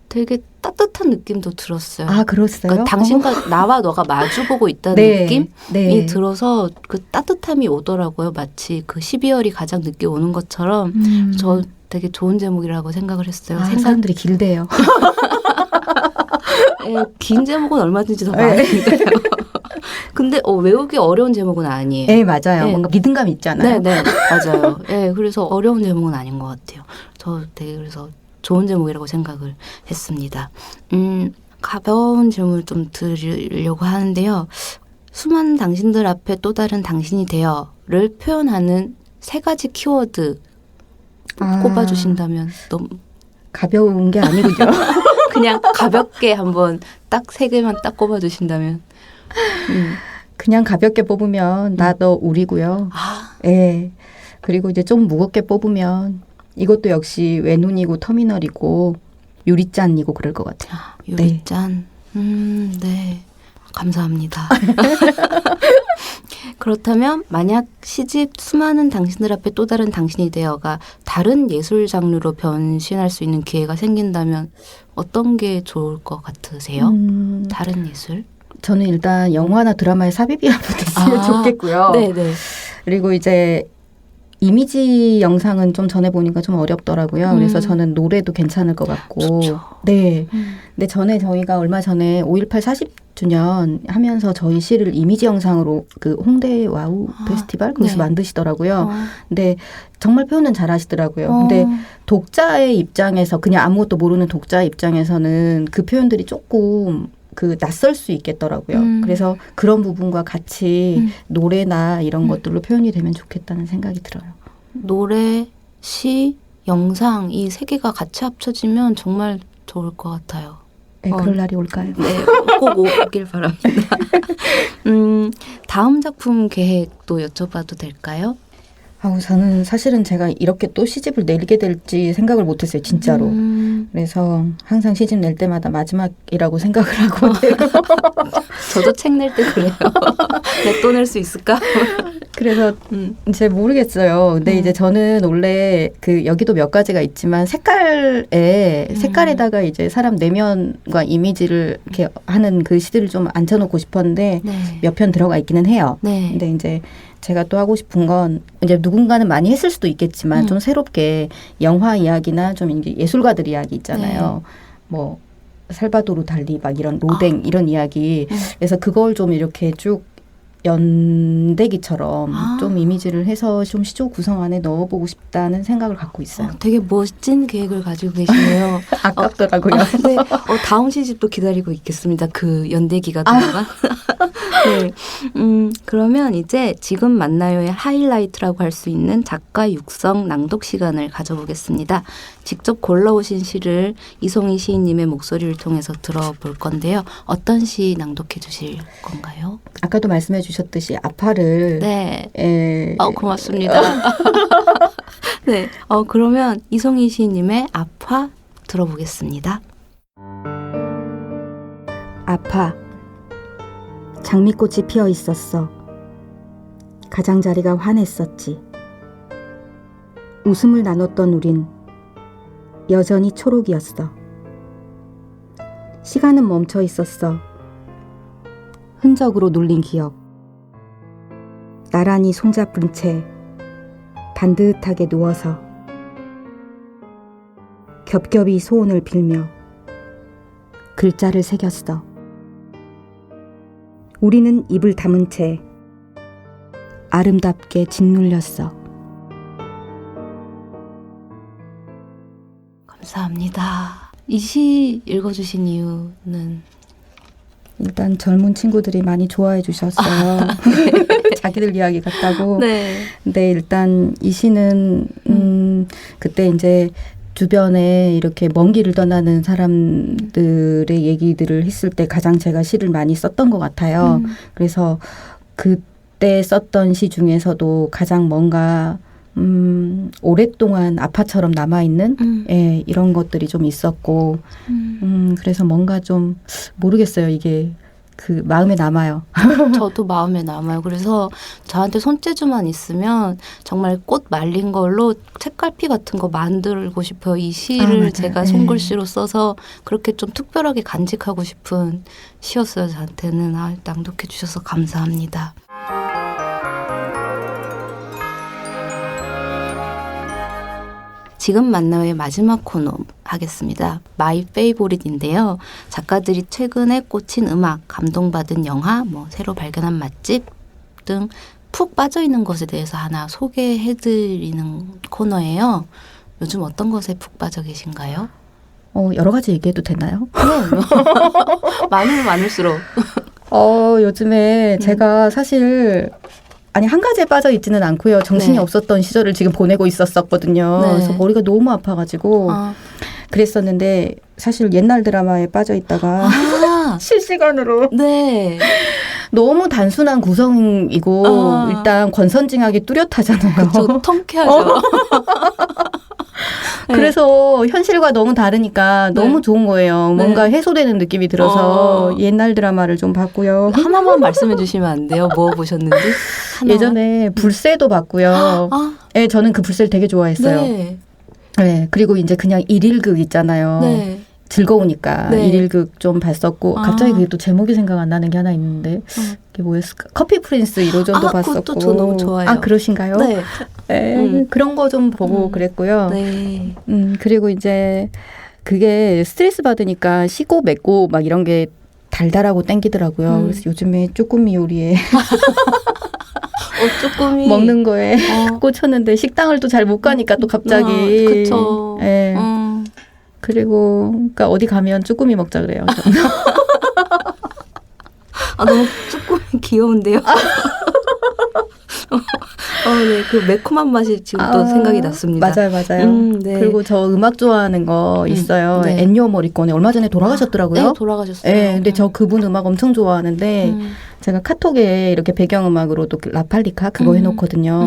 되게 따뜻한 느낌도 들었어요. 아, 그랬어요? 그러니까 당신과 나와 너가 마주보고 있다는 네. 느낌이 네. 들어서 그 따뜻함이 오더라고요. 마치 그 12월이 가장 늦게 오는 것처럼 저 되게 좋은 제목이라고 생각을 했어요. 사람들이 길대요. 긴 제목은 얼마든지 더 많으니까요. 근데 외우기 어려운 제목은 아니에요. 네, 맞아요. 네. 뭔가 믿음감 있잖아요. 네, 맞아요. 네, 그래서 어려운 제목은 아닌 것 같아요. 저 되게 그래서 좋은 제목이라고 생각을 했습니다. 가벼운 질문을 좀 드리려고 하는데요. 수많은 당신들 앞에 또 다른 당신이 되어를 표현하는 3가지 키워드 꼽아주신다면 너무 가벼운 게 아니군요. 그냥 가볍게 한번 딱 3개만 딱 꼽아주신다면. 그냥 가볍게 뽑으면 나 너 우리고요. 예. 그리고 이제 좀 무겁게 뽑으면 이것도 역시 외눈이고 터미널이고 유리잔이고 그럴 것 같아요. 유리잔. 네. 감사합니다. 그렇다면 만약 시집 수많은 당신들 앞에 또 다른 당신이 되어가 다른 예술 장르로 변신할 수 있는 기회가 생긴다면 어떤 게 좋을 것 같으세요? 다른 예술? 저는 일단 영화나 드라마에 삽입이 한번 됐으면 좋겠고요. 네네. 그리고 이제 이미지 영상은 좀 전에 보니까 좀 어렵더라고요. 그래서 저는 노래도 괜찮을 것 같고. 좋죠. 네. 근데 저희가 얼마 전에 5.18 40주년 하면서 저희 시를 이미지 영상으로 그 홍대 와우 페스티벌 거기서 네. 만드시더라고요. 근데 정말 표현은 잘 하시더라고요. 근데 독자의 입장에서 그냥 아무것도 모르는 독자 입장에서는 그 표현들이 조금 낯설 수 있겠더라고요. 그래서 그런 부분과 같이 노래나 이런 것들로 표현이 되면 좋겠다는 생각이 들어요. 노래, 시, 영상 이 3개가 같이 합쳐지면 정말 좋을 것 같아요. 네, 그럴 날이 올까요? 네, 꼭 오길 바랍니다. 다음 작품 계획도 여쭤봐도 될까요? 저는 사실은 제가 이렇게 또 시집을 내게 될지 생각을 못했어요, 진짜로. 그래서 항상 시집 낼 때마다 마지막이라고 생각을 하고. 저도 책 낼 때 그래요. 내 또 낼 수 있을까? 그래서 이제 모르겠어요. 근데 이제 저는 원래 여기도 몇 가지가 있지만 색깔에다가 이제 사람 내면과 이미지를 이렇게 하는 그 시들을 좀 앉혀놓고 싶었는데 네. 몇 편 들어가 있기는 해요. 네. 근데 이제 제가 또 하고 싶은 건 이제 누군가는 많이 했을 수도 있겠지만 좀 새롭게 영화 이야기나 좀 이제 예술가들 이야기 있잖아요. 뭐 살바도르 달리 막 이런 로댕 이런 이야기. 그래서 그걸 좀 이렇게 쭉 연대기처럼 좀 이미지를 해서 좀 시조 구성 안에 넣어보고 싶다는 생각을 갖고 있어요. 되게 멋진 계획을 가지고 계시네요. 아깝더라고요. 네. 다음 시집도 기다리고 있겠습니다. 그 연대기가 들어간. 네. 그러면 이제 지금 만나요의 하이라이트라고 할 수 있는 작가 육성 낭독 시간을 가져보겠습니다. 직접 골라오신 시를 이송희 시인님의 목소리를 통해서 들어볼 건데요. 어떤 시 낭독해 주실 건가요? 아까도 말씀해 주셨듯이 아파를 네. 고맙습니다. 네. 그러면 이송희 시인님의 아파 들어보겠습니다. 아파. 장미꽃이 피어 있었어. 가장자리가 환했었지. 웃음을 나눴던 우린 여전히 초록이었어. 시간은 멈춰 있었어. 흔적으로 눌린 기억. 나란히 손잡은 채 반듯하게 누워서 겹겹이 소원을 빌며 글자를 새겼어. 우리는 입을 다문 채 아름답게 짓눌렸어. 감사합니다. 이 시 읽어주신 이유는? 일단 젊은 친구들이 많이 좋아해 주셨어요. 자기들 이야기 같다고. 네. 근데 일단 이 시는 그때 이제 주변에 이렇게 먼 길을 떠나는 사람들의 얘기들을 했을 때 가장 제가 시를 많이 썼던 것 같아요. 그래서 그때 썼던 시 중에서도 가장 뭔가 오랫동안 아파처럼 남아있는 예, 이런 것들이 좀 있었고 그래서 뭔가 좀 모르겠어요. 이게 그 마음에 남아요. 저도 마음에 남아요. 그래서 저한테 손재주만 있으면 정말 꽃 말린 걸로 책갈피 같은 거 만들고 싶어요. 이 시를 맞아요. 제가 네. 손글씨로 써서 그렇게 좀 특별하게 간직하고 싶은 시였어요. 저한테는. 낭독해 주셔서 감사합니다. 지금 만나요의 마지막 코너 하겠습니다. 마이 페이보릿인데요. 작가들이 최근에 꽂힌 음악, 감동받은 영화, 새로 발견한 맛집 등 푹 빠져있는 것에 대해서 하나 소개해드리는 코너예요. 요즘 어떤 것에 푹 빠져 계신가요? 여러 가지 얘기해도 되나요? 많으면 많을수록. 요즘에 제가 사실 한 가지에 빠져 있지는 않고요. 정신이 네. 없었던 시절을 지금 보내고 있었거든요. 네. 그래서 머리가 너무 아파가지고 그랬었는데 사실 옛날 드라마에 빠져 있다가 실시간으로 네. 너무 단순한 구성이고 일단 권선징악이 뚜렷하잖아요. 저 통쾌하죠. 그래서 현실과 너무 다르니까 너무 좋은 거예요. 뭔가 해소되는 느낌이 들어서 옛날 드라마를 좀 봤고요. 하나만 말씀해 주시면 안 돼요? 뭐 보셨는지? 하나만? 예전에 불새도 봤고요. 네, 저는 그 불새를 되게 좋아했어요. 네. 네, 그리고 이제 그냥 일일극 있잖아요. 네. 즐거우니까 네. 일일극 좀 봤었고 갑자기 그게 또 제목이 생각 안 나는 게 하나 있는데 그게 뭐였을까? 커피 프린스 1호전도 봤었고. 그것도 저 너무 좋아해요. 그러신가요? 네. 네, 그런 거 좀 보고 그랬고요. 네. 그리고 이제 그게 스트레스 받으니까 시고 맵고 막 이런 게 달달하고 땡기더라고요. 그래서 요즘에 쭈꾸미 요리에 쭈꾸미 먹는 거에 꽂혔는데 식당을 또 잘 못 가니까 또 갑자기. 그쵸. 네. 그리고 그러니까 어디 가면 쭈꾸미 먹자 그래요. 너무 쭈꾸미 귀여운데요. 네, 그 매콤한 맛이 지금 또 생각이 났습니다. 맞아요. 네. 그리고 저 음악 좋아하는 거 있어요. 네. 엔니오 모리코네 얼마 전에 돌아가셨더라고요. 네, 돌아가셨어요. 네, 근데 저 그분 음악 엄청 좋아하는데 제가 카톡에 이렇게 배경음악으로 또 라팔리카 그거 해놓거든요.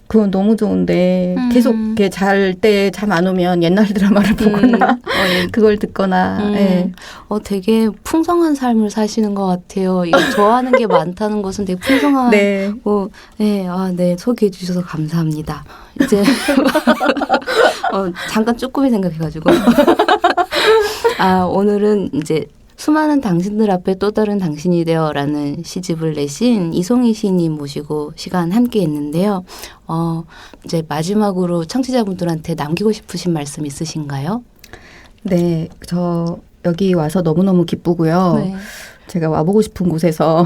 그건 너무 좋은데 계속 이렇게 잘 때 잠 안 오면 옛날 드라마를 보거나 그걸 듣거나. 네. 되게 풍성한 삶을 사시는 것 같아요. 이거 좋아하는 게 많다는 것은 되게 풍성한. 네. 네, 소개해 주셔서 감사합니다. 이제 잠깐 쭈꾸미 생각해가지고 오늘은 이제 수많은 당신들 앞에 또 다른 당신이 되어라는 시집을 내신 이송희 시인님 모시고 시간 함께 했는데요. 이제 마지막으로 청취자분들한테 남기고 싶으신 말씀 있으신가요? 네, 저 여기 와서 너무너무 기쁘고요. 네. 제가 와보고 싶은 곳에서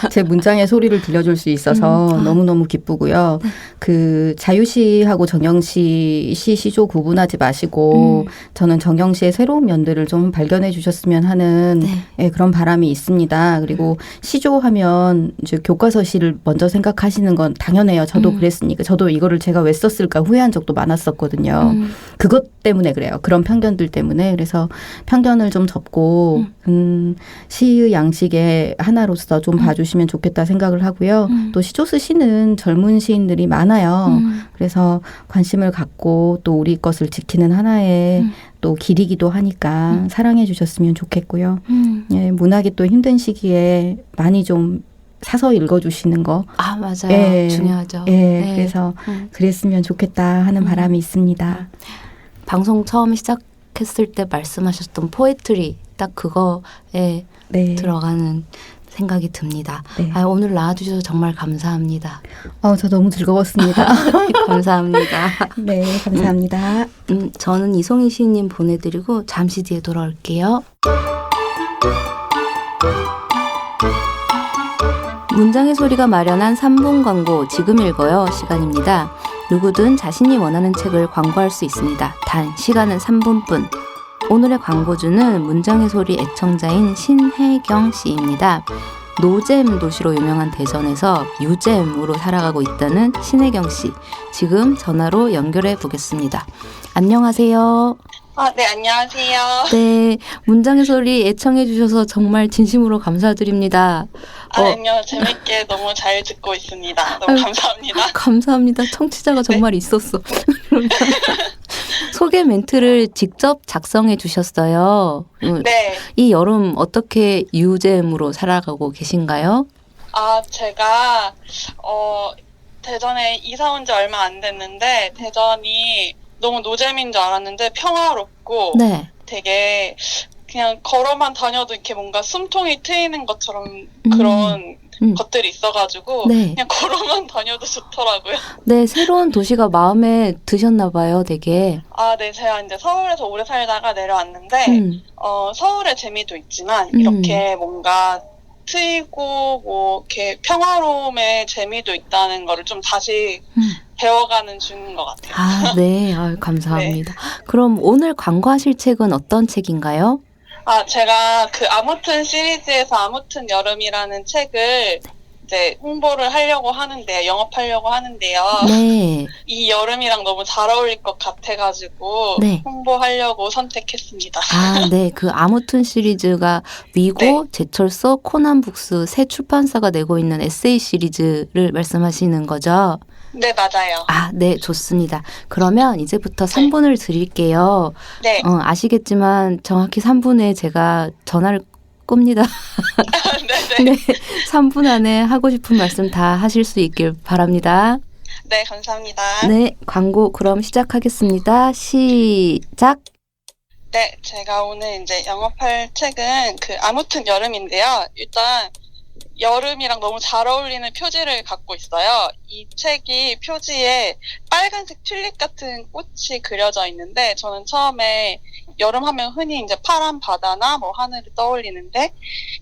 제 문장의 소리를 들려줄 수 있어서 너무너무 기쁘고요. 그 자유시하고 정영시 시조 구분하지 마시고 저는 정영시의 새로운 면들을 좀 발견해 주셨으면 하는 그런 바람이 있습니다. 그리고 시조하면 이제 교과서 시를 먼저 생각하시는 건 당연해요. 저도 그랬으니까. 저도 이거를 제가 왜 썼을까 후회한 적도 많았었거든요. 그것 때문에 그래요. 그런 편견들 때문에. 그래서 편견을 좀 접고 시의 양식의 하나로서 좀 봐주시면 좋겠다 생각을 하고요. 또 시조 쓰시는 젊은 시인들이 많아요. 그래서 관심을 갖고 또 우리 것을 지키는 하나의 또 길이기도 하니까 사랑해 주셨으면 좋겠고요. 예, 문학이 또 힘든 시기에 많이 좀 사서 읽어주시는 거. 아, 맞아요. 예, 중요하죠. 예, 네. 그래서 그랬으면 좋겠다 하는 바람이 있습니다. 방송 처음 시작했을 때 말씀하셨던 포에트리 딱 그거에 네. 들어가는 생각이 듭니다. 네. 아, 오늘 나와주셔서 정말 감사합니다. 저 너무 즐거웠습니다. 감사합니다. 네, 감사합니다. 저는 이송희 시인님 보내드리고 잠시 뒤에 돌아올게요. 문장의 소리가 마련한 3분 광고 지금 읽어요 시간입니다. 누구든 자신이 원하는 책을 광고할 수 있습니다. 단 시간은 3분뿐. 오늘의 광고주는 문장의 소리 애청자인 신혜경 씨입니다. 노잼 도시로 유명한 대전에서 유잼으로 살아가고 있다는 신혜경 씨. 지금 전화로 연결해 보겠습니다. 안녕하세요. 네, 안녕하세요. 네, 문장의 소리 애청해 주셔서 정말 진심으로 감사드립니다. 아니요, 재밌게 너무 잘 듣고 있습니다. 너무 감사합니다. 감사합니다. 청취자가 정말 있었어. 소개 멘트를 직접 작성해 주셨어요. 네. 이 여름 어떻게 유잼으로 살아가고 계신가요? 제가 대전에 이사 온 지 얼마 안 됐는데 대전이 너무 노잼인 줄 알았는데 평화롭고 네. 되게 그냥 걸어만 다녀도 이렇게 뭔가 숨통이 트이는 것처럼 그런 것들이 있어가지고 네. 그냥 걸어만 다녀도 좋더라고요. 네, 새로운 도시가 마음에 드셨나 봐요, 되게. 네, 제가 이제 서울에서 오래 살다가 내려왔는데 서울의 재미도 있지만 이렇게 뭔가 트이고 뭐 이렇게 평화로움의 재미도 있다는 거를 좀 다시 배워가는 중인 것 같아요. 아, 네. 아유, 감사합니다. 그럼 오늘 광고하실 책은 어떤 책인가요? 제가 그 아무튼 시리즈에서 아무튼 여름이라는 책을 이제 홍보를 하려고 하는데요. 영업하려고 하는데요. 네. 이 여름이랑 너무 잘 어울릴 것 같아가지고 네. 홍보하려고 선택했습니다. 아, 네. 그 아무튼 시리즈가 위고, 네. 제철소, 코난북스 새 출판사가 내고 있는 에세이 시리즈를 말씀하시는 거죠? 네, 맞아요. 네, 좋습니다. 그러면 이제부터 3분을 드릴게요. 네. 아시겠지만 정확히 3분에 제가 전화를 끕니다. 네네. 네, 3분 안에 하고 싶은 말씀 다 하실 수 있길 바랍니다. 네, 감사합니다. 네, 광고 그럼 시작하겠습니다. 시작! 네, 제가 오늘 이제 영업할 책은 그 아무튼 여름인데요. 일단 여름이랑 너무 잘 어울리는 표지를 갖고 있어요. 이 책이 표지에 빨간색 튤립 같은 꽃이 그려져 있는데 저는 처음에 여름 하면 흔히 이제 파란 바다나 뭐 하늘을 떠올리는데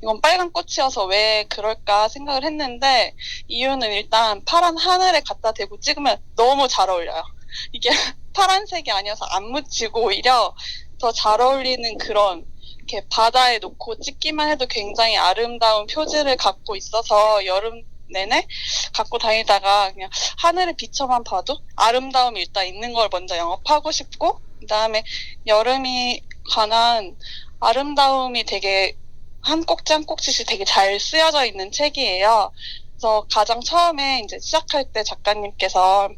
이건 빨간 꽃이어서 왜 그럴까 생각을 했는데 이유는 일단 파란 하늘에 갖다 대고 찍으면 너무 잘 어울려요. 이게 파란색이 아니어서 안 묻히고 오히려 더 잘 어울리는 그런 이렇게 바다에 놓고 찍기만 해도 굉장히 아름다운 표지를 갖고 있어서 여름 내내 갖고 다니다가 그냥 하늘을 비춰만 봐도 아름다움이 일단 있는 걸 먼저 영업하고 싶고 그다음에 여름이 관한 아름다움이 되게 한 꼭지 한 꼭지씩 되게 잘 쓰여져 있는 책이에요. 그래서 가장 처음에 이제 시작할 때 작가님께서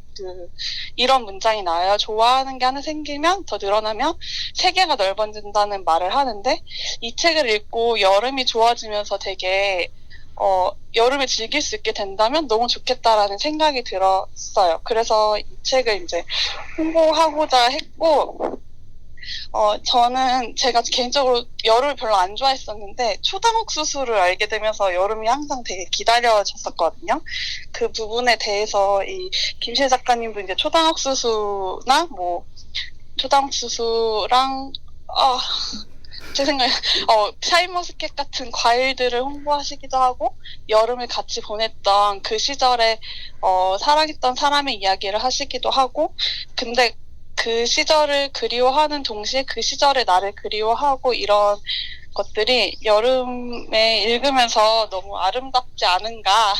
이런 문장이 나와요. 좋아하는 게 하나 생기면 더 늘어나면 세계가 넓어진다는 말을 하는데 이 책을 읽고 여름이 좋아지면서 되게 여름을 즐길 수 있게 된다면 너무 좋겠다라는 생각이 들었어요. 그래서 이 책을 이제 홍보하고자 했고 저는 제가 개인적으로 여름을 별로 안 좋아했었는데 초당옥수수를 알게 되면서 여름이 항상 되게 기다려졌었거든요. 그 부분에 대해서 이 김실 작가님도 이제 초당옥수수나 뭐 초당옥수수랑 제 생각에 샤인머스켓 같은 과일들을 홍보하시기도 하고 여름을 같이 보냈던 그 시절에 사랑했던 사람의 이야기를 하시기도 하고 근데 그 시절을 그리워하는 동시에 그 시절의 나를 그리워하고 이런 것들이 여름에 읽으면서 너무 아름답지 않은가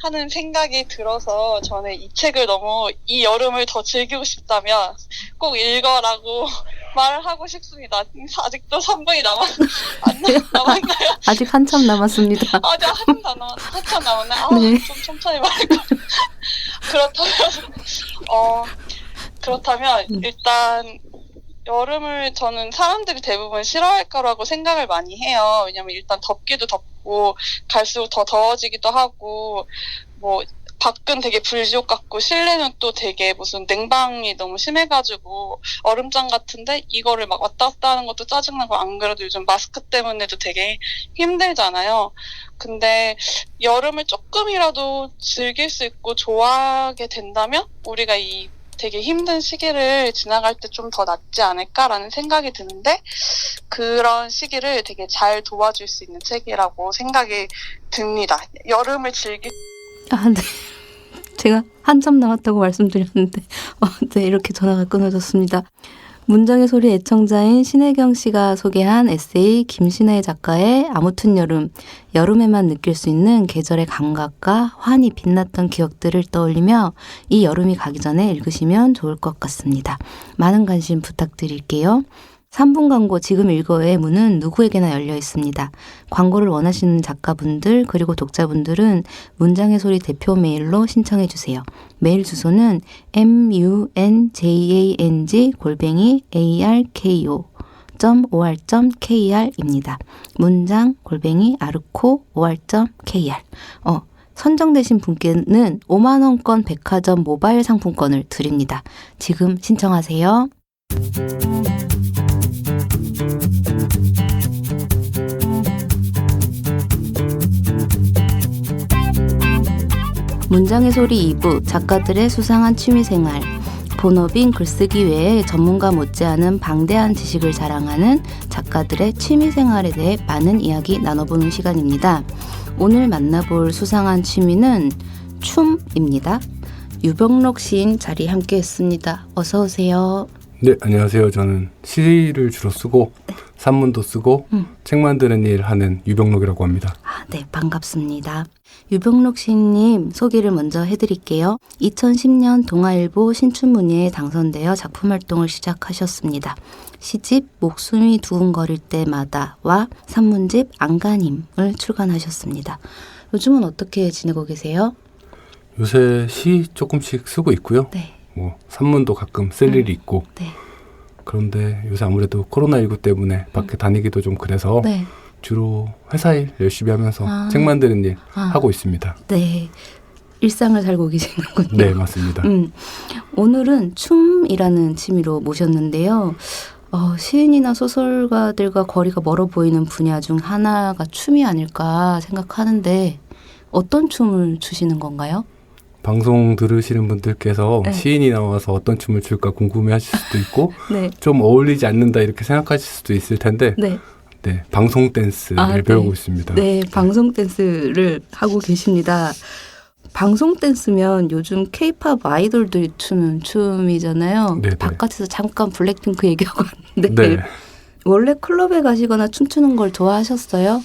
하는 생각이 들어서 저는 이 책을 너무 이 여름을 더 즐기고 싶다면 꼭 읽어라고 말을 하고 싶습니다. 아직도 3분이 남았나요? 아직 한참 남았습니다. 한참 남았나요? 네. 좀 천천히 말할까? 그렇다면 일단 여름을 저는 사람들이 대부분 싫어할 거라고 생각을 많이 해요. 왜냐면 일단 덥기도 덥고 갈수록 더 더워지기도 하고 뭐 밖은 되게 불지옥 같고 실내는 또 되게 무슨 냉방이 너무 심해가지고 얼음장 같은데 이거를 막 왔다 갔다 하는 것도 짜증나고 안 그래도 요즘 마스크 때문에도 되게 힘들잖아요. 근데 여름을 조금이라도 즐길 수 있고 좋아하게 된다면 우리가 이 되게 힘든 시기를 지나갈 때 좀 더 낫지 않을까라는 생각이 드는데 그런 시기를 되게 잘 도와줄 수 있는 책이라고 생각이 듭니다. 여름을 즐길 아, 네. 제가 한참 남았다고 말씀드렸는데 네, 이렇게 전화가 끊어졌습니다. 문장의 소리 애청자인 신혜경 씨가 소개한 에세이 김신혜 작가의 아무튼 여름, 여름에만 느낄 수 있는 계절의 감각과 환히 빛났던 기억들을 떠올리며 이 여름이 가기 전에 읽으시면 좋을 것 같습니다. 많은 관심 부탁드릴게요. 3분 광고 지금 읽어의 문은 누구에게나 열려 있습니다. 광고를 원하시는 작가분들 그리고 독자분들은 문장의 소리 대표 메일로 신청해 주세요. 메일 주소는 munjang@arko.or.kr입니다. 문장@arko.or.kr. 선정되신 분께는 5만 원권 백화점 모바일 상품권을 드립니다. 지금 신청하세요. 문장의 소리 2부, 작가들의 수상한 취미생활. 본업인 글쓰기 외에 전문가 못지않은 방대한 지식을 자랑하는 작가들의 취미생활에 대해 많은 이야기 나눠보는 시간입니다. 오늘 만나볼 수상한 취미는 춤입니다. 유병록 시인 자리 함께했습니다. 어서 오세요. 네, 안녕하세요. 저는 시를 주로 쓰고 산문도 쓰고 책 만드는 일 하는 유병록이라고 합니다. 네, 반갑습니다. 유병록 시인님 소개를 먼저 해드릴게요. 2010년 동아일보 신춘문예에 당선되어 작품 활동을 시작하셨습니다. 시집 목숨이 두근거릴 때마다와 산문집 안간힘을 출간하셨습니다. 요즘은 어떻게 지내고 계세요? 요새 시 조금씩 쓰고 있고요. 네. 뭐 산문도 가끔 쓸 일이 있고. 네. 그런데 요새 아무래도 코로나19 때문에 밖에 다니기도 좀 그래서 네. 주로 회사 일 열심히 하면서 책 만드는 일 하고 있습니다. 네. 일상을 살고 계시는군요. 네, 맞습니다. 오늘은 춤이라는 취미로 모셨는데요. 시인이나 소설가들과 거리가 멀어 보이는 분야 중 하나가 춤이 아닐까 생각하는데 어떤 춤을 추시는 건가요? 방송 들으시는 분들께서 네. 시인이 나와서 어떤 춤을 출까 궁금해하실 수도 있고 네. 좀 어울리지 않는다 이렇게 생각하실 수도 있을 텐데 네. 네, 방송 댄스를 배우고 있습니다. 네, 방송 댄스를 하고 계십니다. 방송 댄스면 요즘 케이팝 아이돌들이 추는 춤이잖아요. 네네. 바깥에서 잠깐 블랙핑크 얘기하고 왔는데 네. 원래 클럽에 가시거나 춤추는 걸 좋아하셨어요?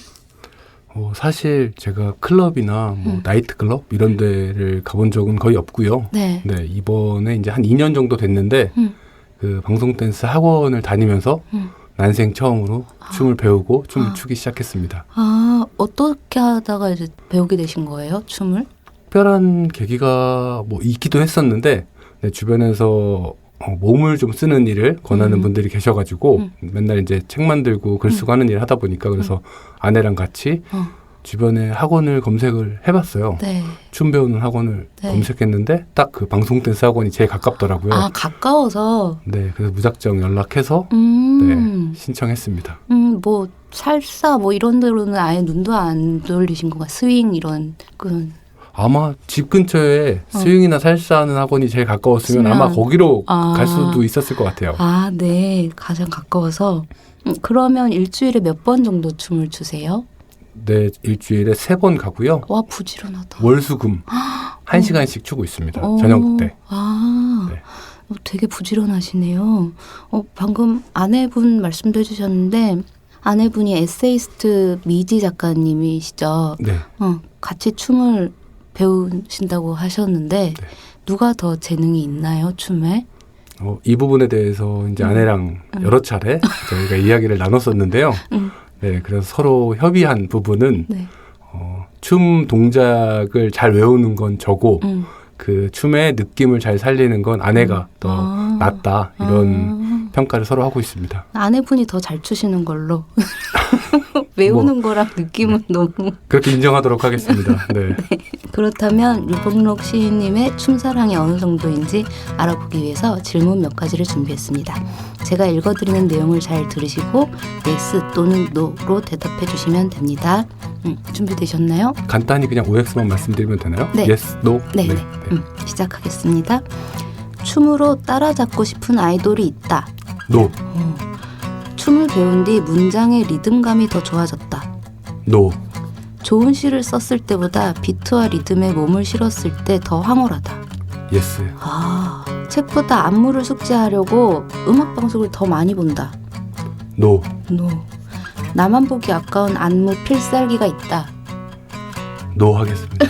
사실 제가 클럽이나 뭐 나이트클럽 이런 데를 가본 적은 거의 없고요. 네. 네, 이번에 이제 한 2년 정도 됐는데 그 방송 댄스 학원을 다니면서 난생 처음으로 춤을 배우고 춤을 추기 시작했습니다. 어떻게 하다가 이제 배우게 되신 거예요, 춤을? 특별한 계기가 뭐 있기도 했었는데 네, 주변에서 몸을 좀 쓰는 일을 권하는 분들이 계셔가지고 맨날 이제 책 만들고 글 쓰고 하는 일을 하다 보니까 그래서 아내랑 같이 주변에 학원을 검색을 해봤어요. 네. 춤 배우는 학원을 네. 검색했는데 딱 그 방송 댄스 학원이 제일 가깝더라고요. 가까워서. 네, 그래서 무작정 연락해서 네, 신청했습니다. 뭐 살사 뭐 이런 데로는 아예 눈도 안 돌리신 건가? 스윙 이런 그런. 아마 집 근처에 스윙이나 살사하는 학원이 제일 가까웠으면 아마 거기로 갈 수도 있었을 것 같아요. 네. 가장 가까워서. 그러면 일주일에 몇 번 정도 춤을 추세요? 네, 일주일에 3번 가고요. 와, 부지런하다. 월수금 1시간씩 추고 있습니다. 저녁 때. 네. 되게 부지런하시네요. 방금 아내분 말씀도 해주셨는데 아내분이 에세이스트 미지 작가님이시죠? 네. 같이 춤을 배우신다고 하셨는데 네. 누가 더 재능이 있나요, 춤에? 이 부분에 대해서 이제 아내랑 여러 차례 저희가 이야기를 나눴었는데요. 네, 그래서 서로 협의한 부분은 네. 춤 동작을 잘 외우는 건 저고 그 춤의 느낌을 잘 살리는 건 아내가 더 낫다 이런 평가를 서로 하고 있습니다. 아내분이 더 잘 추시는 걸로. 외우는 거랑 느낌은 너무. 그렇게 인정하도록 하겠습니다. 네. 그렇다면 류봉록 시인님의 춤사랑이 어느 정도인지 알아보기 위해서 질문 몇 가지를 준비했습니다. 제가 읽어드리는 내용을 잘 들으시고 yes 또는 no로 대답해 주시면 됩니다. 준비되셨나요? 간단히 그냥 OX만 말씀드리면 되나요? 네. Yes, No? 네. 시작하겠습니다. 춤으로 따라잡고 싶은 아이돌이 있다. No. 춤을 배운 뒤 문장의 리듬감이 더 좋아졌다. No. 좋은 시를 썼을 때보다 비트와 리듬에 몸을 실었을 때 더 황홀하다. Yes. 책보다 안무를 숙지하려고 음악 방송을 더 많이 본다. No. 나만 보기 아까운 안무 필살기가 있다. No 하겠습니다.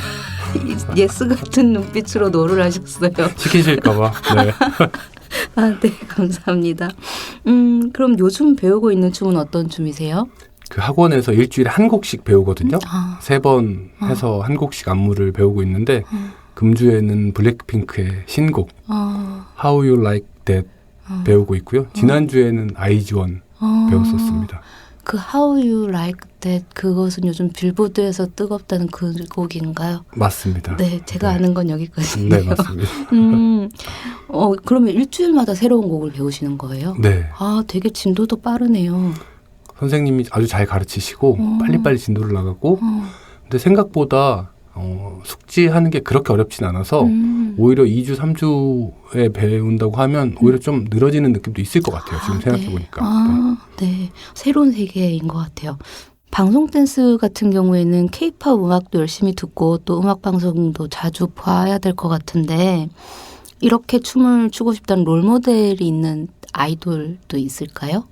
예스 같은 눈빛으로 노를 하셨어요. 시키실까봐. 네. 네, 감사합니다. 그럼 요즘 배우고 있는 춤은 어떤 춤이세요? 그 학원에서 일주일에 한 곡씩 배우거든요. 3번 해서 한 곡씩 안무를 배우고 있는데 금주에는 블랙핑크의 신곡 How You Like That 배우고 있고요. 지난주에는 아이즈원 배웠었습니다. 그 How You Like That 그것은 요즘 빌보드에서 뜨겁다는 그 곡인가요? 맞습니다. 네, 제가 아는 건 여기까지인데요. 네, 맞습니다. 그러면 일주일마다 새로운 곡을 배우시는 거예요? 네. 되게 진도도 빠르네요. 선생님이 아주 잘 가르치시고 빨리빨리 진도를 나가고 근데 생각보다 숙지하는 게 그렇게 어렵진 않아서 오히려 2주, 3주에 배운다고 하면 오히려 좀 늘어지는 느낌도 있을 것 같아요. 지금 생각해보니까. 네. 새로운 세계인 것 같아요. 방송 댄스 같은 경우에는 K-팝 음악도 열심히 듣고 또 음악 방송도 자주 봐야 될 것 같은데 이렇게 춤을 추고 싶다는 롤모델이 있는 아이돌도 있을까요?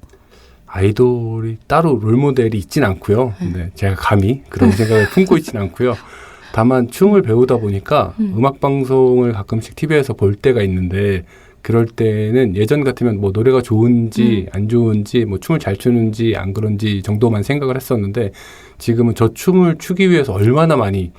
아이돌이 따로 롤모델이 있진 않고요. 근데 제가 감히 그런 생각을 품고 있진 않고요. 다만 춤을 배우다 보니까 음악 방송을 가끔씩 TV에서 볼 때가 있는데 그럴 때는 예전 같으면 뭐 노래가 좋은지 안 좋은지 뭐 춤을 잘 추는지 안 그런지 정도만 생각을 했었는데 지금은 저 춤을 추기 위해서 얼마나 많이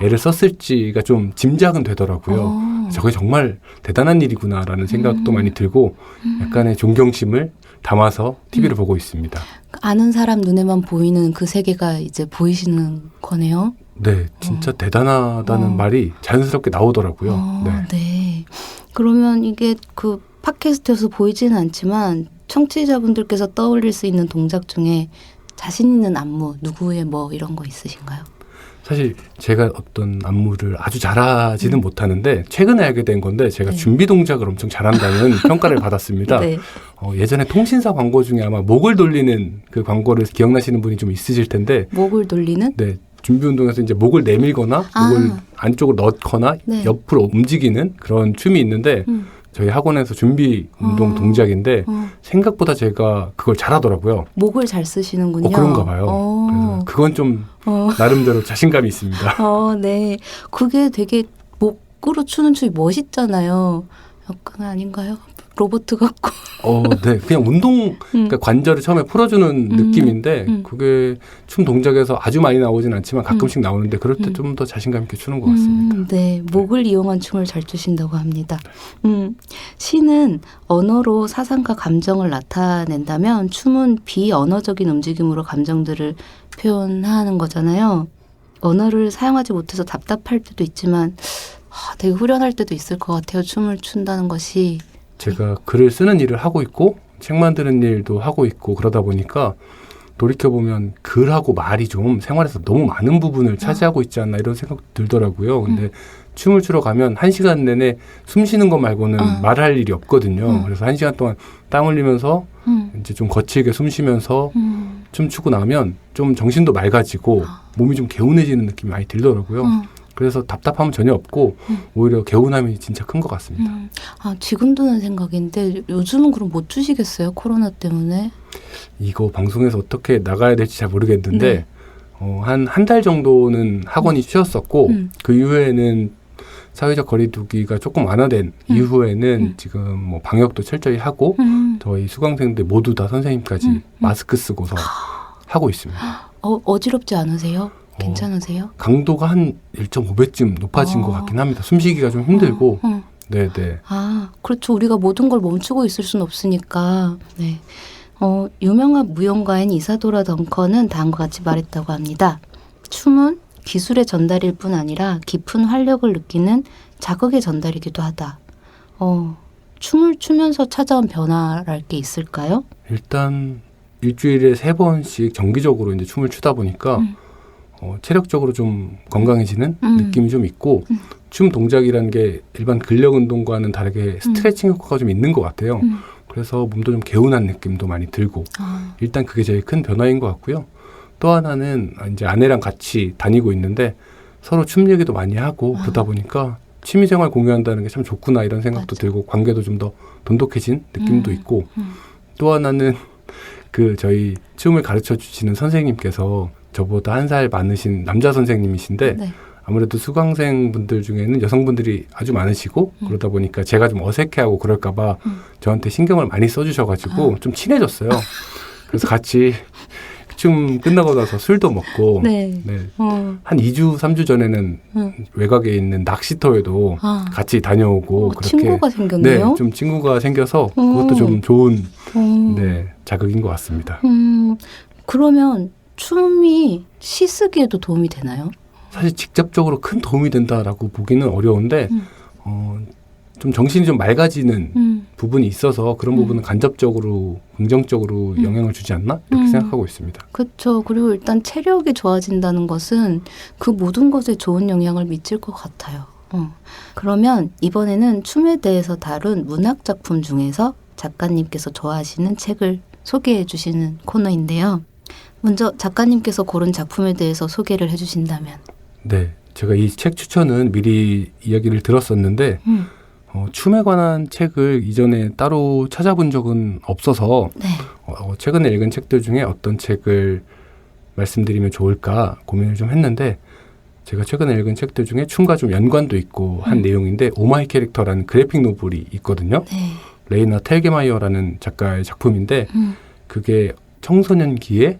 애를 썼을지가 좀 짐작은 되더라고요. 저게 정말 대단한 일이구나라는 생각도 많이 들고 약간의 존경심을 담아서 TV를 보고 있습니다. 아는 사람 눈에만 보이는 그 세계가 이제 보이시는 거네요. 네, 진짜 대단하다는 말이 자연스럽게 나오더라고요. 네. 그러면 이게 그 팟캐스트에서 보이지는 않지만 청취자분들께서 떠올릴 수 있는 동작 중에 자신 있는 안무, 누구의 뭐 이런 거 있으신가요? 사실 제가 어떤 안무를 아주 잘하지는 못하는데 최근에 알게 된 건데 제가 준비 동작을 엄청 잘한다는 평가를 받았습니다. 네. 예전에 통신사 광고 중에 아마 목을 돌리는 그 광고를 기억나시는 분이 좀 있으실 텐데 목을 돌리는? 네. 준비 운동에서 이제 목을 내밀거나 목을 안쪽으로 넣거나 옆으로 움직이는 그런 춤이 있는데 저희 학원에서 준비 운동 동작인데 생각보다 제가 그걸 잘하더라고요. 목을 잘 쓰시는군요. 그런가 봐요. 그래서 그건 좀 나름대로 자신감이 있습니다. 네. 그게 되게 목으로 추는 춤이 멋있잖아요. 약간 아닌가요? 로봇 같고. 네. 그냥 운동, 그러니까 관절을 처음에 풀어주는 느낌인데 그게 춤 동작에서 아주 많이 나오진 않지만 가끔씩 나오는데 그럴 때 좀 더 자신감 있게 추는 것 같습니다. 네. 목을 이용한 춤을 잘 추신다고 합니다. 시는 언어로 사상과 감정을 나타낸다면 춤은 비언어적인 움직임으로 감정들을 표현하는 거잖아요. 언어를 사용하지 못해서 답답할 때도 있지만 되게 후련할 때도 있을 것 같아요. 춤을 춘다는 것이. 제가 글을 쓰는 일을 하고 있고 책 만드는 일도 하고 있고 그러다 보니까 돌이켜보면 글하고 말이 좀 생활에서 너무 많은 부분을 차지하고 있지 않나 이런 생각 들더라고요. 근데 춤을 추러 가면 1시간 내내 숨 쉬는 것 말고는 말할 일이 없거든요. 그래서 1시간 동안 땀 흘리면서 이제 좀 거칠게 숨 쉬면서 춤추고 나면 좀 정신도 맑아지고 몸이 좀 개운해지는 느낌이 많이 들더라고요. 그래서 답답함은 전혀 없고 오히려 개운함이 진짜 큰 것 같습니다. 지금 드는 생각인데 요즘은 그럼 못 추시겠어요? 코로나 때문에? 이거 방송에서 어떻게 나가야 될지 잘 모르겠는데 한 달 정도는 학원이 쉬었었고 그 이후에는 사회적 거리두기가 조금 완화된 이후에는 지금 뭐 방역도 철저히 하고 저희 수강생들 모두 다 선생님까지 마스크 쓰고서 하고 있습니다. 어지럽지 않으세요? 괜찮으세요? 강도가 한 1.5배쯤 높아진 것 같긴 합니다. 숨쉬기가 좀 힘들고. 네네. 아, 그렇죠. 우리가 모든 걸 멈추고 있을 수는 없으니까. 네. 유명한 무용가인 이사도라 덩컨은 다음과 같이 말했다고 합니다. 춤은 기술의 전달일 뿐 아니라 깊은 활력을 느끼는 자극의 전달이기도 하다. 춤을 추면서 찾아온 변화랄 게 있을까요? 일단 일주일에 3번씩 정기적으로 이제 춤을 추다 보니까 체력적으로 좀 건강해지는 느낌이 좀 있고 춤 동작이라는 게 일반 근력 운동과는 다르게 스트레칭 효과가 좀 있는 것 같아요. 그래서 몸도 좀 개운한 느낌도 많이 들고 일단 그게 제일 큰 변화인 것 같고요. 또 하나는 이제 아내랑 같이 다니고 있는데 서로 춤 얘기도 많이 하고 그러다 보니까 취미생활 공유한다는 게 참 좋구나 이런 생각도 들고 관계도 좀 더 돈독해진 느낌도 있고 또 하나는 저희 춤을 가르쳐 주시는 선생님께서 저보다 1살 많으신 남자 선생님이신데 네. 아무래도 수강생 분들 중에는 여성분들이 아주 많으시고 그러다 보니까 제가 좀 어색해하고 그럴까봐 저한테 신경을 많이 써주셔가지고 좀 친해졌어요. 그래서 같이 춤 끝나고 나서 술도 먹고 네. 한 2주, 3주 전에는 외곽에 있는 낚시터에도 같이 다녀오고 그렇게 친구가 생겼네요. 네, 좀 친구가 생겨서 그것도 좀 좋은 네, 자극인 것 같습니다. 그러면 춤이 시쓰기에도 도움이 되나요? 사실 직접적으로 큰 도움이 된다라고 보기는 어려운데 좀 정신이 좀 맑아지는 부분이 있어서 그런 부분은 간접적으로 긍정적으로 영향을 주지 않나 이렇게 생각하고 있습니다. 그렇죠. 그리고 일단 체력이 좋아진다는 것은 그 모든 것에 좋은 영향을 미칠 것 같아요. 그러면 이번에는 춤에 대해서 다룬 문학 작품 중에서 작가님께서 좋아하시는 책을 소개해 주시는 코너인데요. 먼저 작가님께서 고른 작품에 대해서 소개를 해주신다면. 네, 제가 이 책 추천은 미리 이야기를 들었었는데 춤에 관한 책을 이전에 따로 찾아본 적은 없어서 네. 최근에 읽은 책들 중에 어떤 책을 말씀드리면 좋을까 고민을 좀 했는데 제가 최근에 읽은 책들 중에 춤과 좀 연관도 있고 한 내용인데 오마이 캐릭터라는 그래픽 노블이 있거든요. 네. 레이나 텔게마이어라는 작가의 작품인데 그게 청소년기에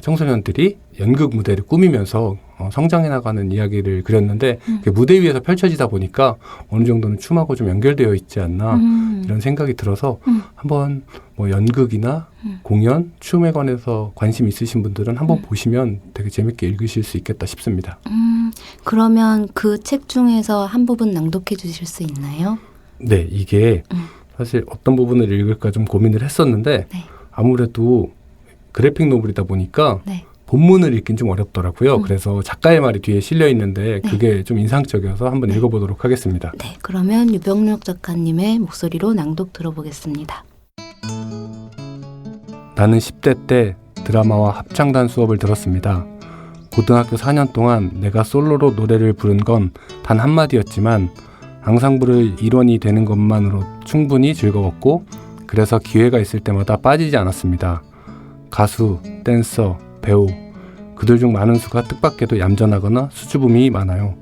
청소년들이 연극 무대를 꾸미면서 성장해 나가는 이야기를 그렸는데 그게 무대 위에서 펼쳐지다 보니까 어느 정도는 춤하고 좀 연결되어 있지 않나 이런 생각이 들어서 한번 뭐 연극이나 공연, 춤에 관해서 관심 있으신 분들은 한번 보시면 되게 재밌게 읽으실 수 있겠다 싶습니다. 그러면 그 책 중에서 한 부분 낭독해 주실 수 있나요? 네, 이게 사실 어떤 부분을 읽을까 좀 고민을 했었는데 네. 아무래도 그래픽 노블이다 보니까 네. 본문을 읽긴 좀 어렵더라고요. 그래서 작가의 말이 뒤에 실려 있는데 네. 그게 좀 인상적이어서 한번 읽어보도록 하겠습니다. 네, 그러면 유병록 작가님의 목소리로 낭독 들어보겠습니다. 나는 10대 때 드라마와 합창단 수업을 들었습니다. 고등학교 4년 동안 내가 솔로로 노래를 부른 건 단 한마디였지만 앙상블의 일원이 되는 것만으로 충분히 즐거웠고 그래서 기회가 있을 때마다 빠지지 않았습니다. 가수, 댄서, 배우 그들 중 많은 수가 뜻밖에도 얌전하거나 수줍음이 많아요.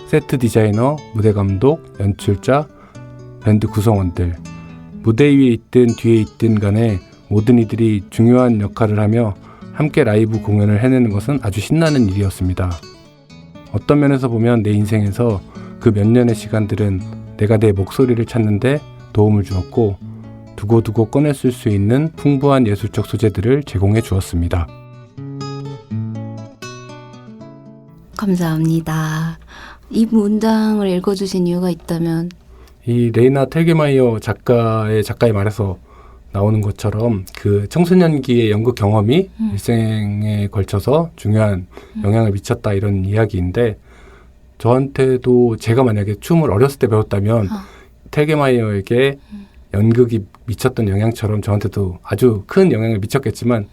세트 디자이너, 무대 감독, 연출자, 밴드 구성원들 무대 위에 있든 뒤에 있든 간에 모든 이들이 중요한 역할을 하며 함께 라이브 공연을 해내는 것은 아주 신나는 일이었습니다. 어떤 면에서 보면 내 인생에서 그 몇 년의 시간들은 내가 내 목소리를 찾는데 도움을 주었고 두고두고 꺼냈을 수 있는 풍부한 예술적 소재들을 제공해 주었습니다. 감사합니다. 이 문장을 읽어주신 이유가 있다면? 이 레이나 텔게마이어 작가의 말에서 나오는 것처럼 그 청소년기의 연극 경험이 일생에 걸쳐서 중요한 영향을 미쳤다 이런 이야기인데 저한테도 제가 만약에 춤을 어렸을 때 배웠다면 텔게마이어에게 연극이 미쳤던 영향처럼 저한테도 아주 큰 영향을 미쳤겠지만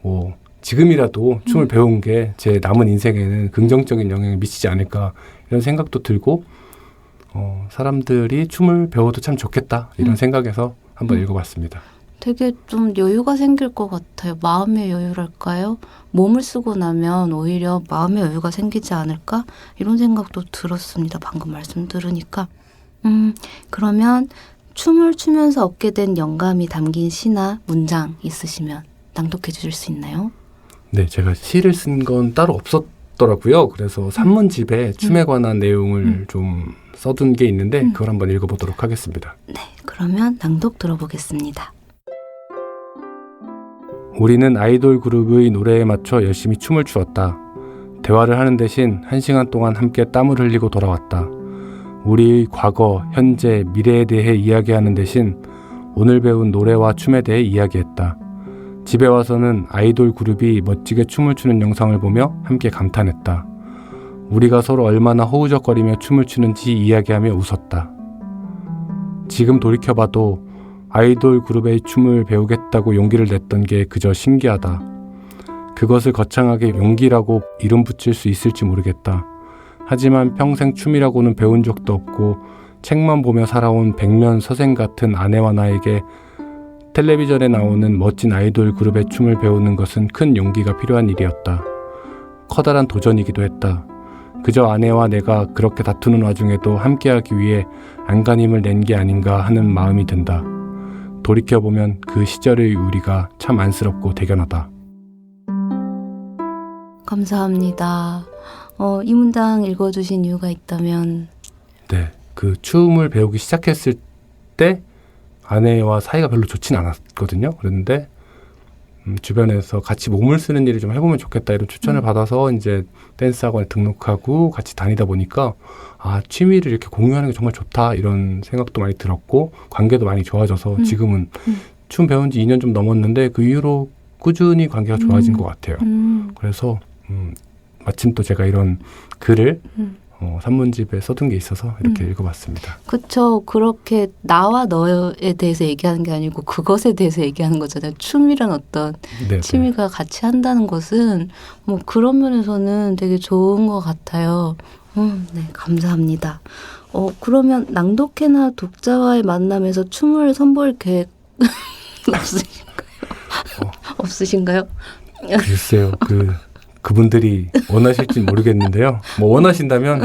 뭐 지금이라도 춤을 배운 게 제 남은 인생에는 긍정적인 영향을 미치지 않을까 이런 생각도 들고 사람들이 춤을 배워도 참 좋겠다 이런 생각에서 한번 읽어봤습니다. 되게 좀 여유가 생길 것 같아요. 마음의 여유랄까요? 몸을 쓰고 나면 오히려 마음의 여유가 생기지 않을까? 이런 생각도 들었습니다. 방금 말씀 들으니까. 그러면 춤을 추면서 얻게 된 영감이 담긴 시나 문장 있으시면 낭독해 주실 수 있나요? 네, 제가 시를 쓴 건 따로 없었던 많더라고요. 그래서 산문집에 춤에 관한 내용을 좀 써둔 게 있는데 그걸 한번 읽어보도록 하겠습니다. 네, 그러면 낭독 들어보겠습니다. 우리는 아이돌 그룹의 노래에 맞춰 열심히 춤을 추었다. 대화를 하는 대신 1시간 동안 함께 땀을 흘리고 돌아왔다. 우리의 과거, 현재, 미래에 대해 이야기하는 대신 오늘 배운 노래와 춤에 대해 이야기했다. 집에 와서는 아이돌 그룹이 멋지게 춤을 추는 영상을 보며 함께 감탄했다. 우리가 서로 얼마나 허우적거리며 춤을 추는지 이야기하며 웃었다. 지금 돌이켜봐도 아이돌 그룹의 춤을 배우겠다고 용기를 냈던 게 그저 신기하다. 그것을 거창하게 용기라고 이름 붙일 수 있을지 모르겠다. 하지만 평생 춤이라고는 배운 적도 없고 책만 보며 살아온 백면 서생 같은 아내와 나에게 텔레비전에 나오는 멋진 아이돌 그룹의 춤을 배우는 것은 큰 용기가 필요한 일이었다. 커다란 도전이기도 했다. 그저 아내와 내가 그렇게 다투는 와중에도 함께하기 위해 안간힘을 낸 게 아닌가 하는 마음이 든다. 돌이켜보면 그 시절의 우리가 참 안쓰럽고 대견하다. 감사합니다. 이 문장 읽어주신 이유가 있다면? 네, 그 춤을 배우기 시작했을 때 아내와 사이가 별로 좋진 않았거든요. 그런데 주변에서 같이 몸을 쓰는 일을 좀 해보면 좋겠다 이런 추천을 받아서 이제 댄스 학원에 등록하고 같이 다니다 보니까 아, 취미를 이렇게 공유하는 게 정말 좋다 이런 생각도 많이 들었고 관계도 많이 좋아져서 지금은 춤 배운 지 2년 좀 넘었는데 그 이후로 꾸준히 관계가 좋아진 것 같아요. 그래서 마침 또 제가 이런 글을 산문집에 써둔 게 있어서 이렇게 읽어봤습니다. 그쵸. 그렇게 나와 너에 대해서 얘기하는 게 아니고 그것에 대해서 얘기하는 거잖아요. 춤이란 어떤 네네. 취미가 같이 한다는 것은 뭐 그런 면에서는 되게 좋은 것 같아요. 네, 감사합니다. 그러면 낭독회나 독자와의 만남에서 춤을 선보일 계획 없으신가요? 없으신가요? 글쎄요. 그분들이 원하실진 모르겠는데요. 뭐 원하신다면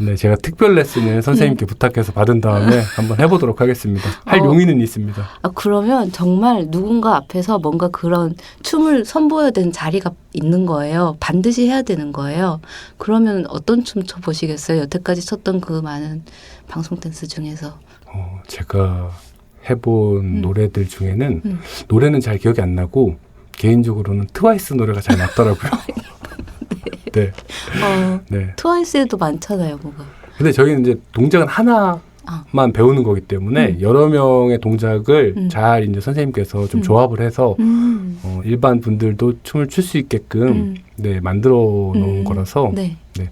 네, 제가 특별 레슨을 선생님께 부탁해서 받은 다음에 한번 해보도록 하겠습니다. 할 용의는 있습니다. 그러면 정말 누군가 앞에서 뭔가 그런 춤을 선보여야 되는 자리가 있는 거예요. 반드시 해야 되는 거예요. 그러면 어떤 춤 춰보시겠어요? 여태까지 췄던 그 많은 방송 댄스 중에서. 제가 해본 노래들 중에는 노래는 잘 기억이 안 나고 개인적으로는 트와이스 노래가 잘 맞더라고요. 네. 네. 트와이스에도 많잖아요, 뭐가. 근데 저희는 이제 동작은 하나만 배우는 거기 때문에 여러 명의 동작을 잘 이제 선생님께서 좀 조합을 해서 일반 분들도 춤을 출 수 있게끔 네, 만들어 놓은 거라서 네. 네.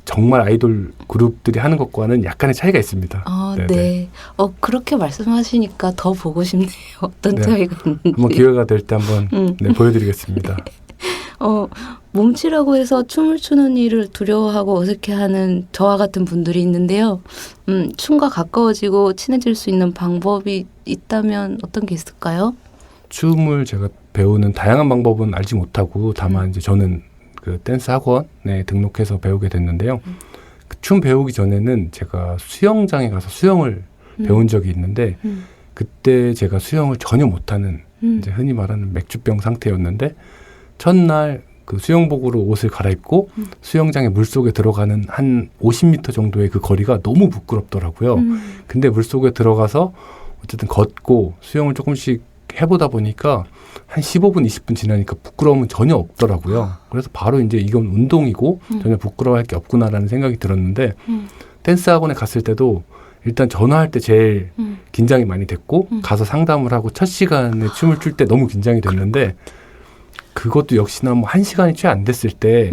정말 아이돌 그룹들이 하는 것과는 약간의 차이가 있습니다. 네. 그렇게 말씀하시니까 더 보고 싶네요. 어떤 네. 차이가 있는지. 한번 기회가 될 때 한번 네, 보여드리겠습니다. 몸치라고 해서 춤을 추는 일을 두려워하고 어색해하는 저와 같은 분들이 있는데요. 춤과 가까워지고 친해질 수 있는 방법이 있다면 어떤 게 있을까요? 춤을 제가 배우는 다양한 방법은 알지 못하고 다만 이제 저는 그 댄스 학원에 등록해서 배우게 됐는데요. 그 춤 배우기 전에는 제가 수영장에 가서 수영을 배운 적이 있는데 그때 제가 수영을 전혀 못하는 이제 흔히 말하는 맥주병 상태였는데 첫날 그 수영복으로 옷을 갈아입고 수영장에 물속에 들어가는 한 50m 정도의 그 거리가 너무 부끄럽더라고요. 근데 물속에 들어가서 어쨌든 걷고 수영을 조금씩 해보다 보니까 한 15분, 20분 지나니까 부끄러움은 전혀 없더라고요. 그래서 바로 이제 이건 운동이고 전혀 부끄러워할 게 없구나라는 생각이 들었는데 댄스 학원에 갔을 때도 일단 전화할 때 제일 긴장이 많이 됐고 가서 상담을 하고 첫 시간에 춤을 출 때 너무 긴장이 됐는데 그것도 역시나 뭐 1시간이 채 안 됐을 때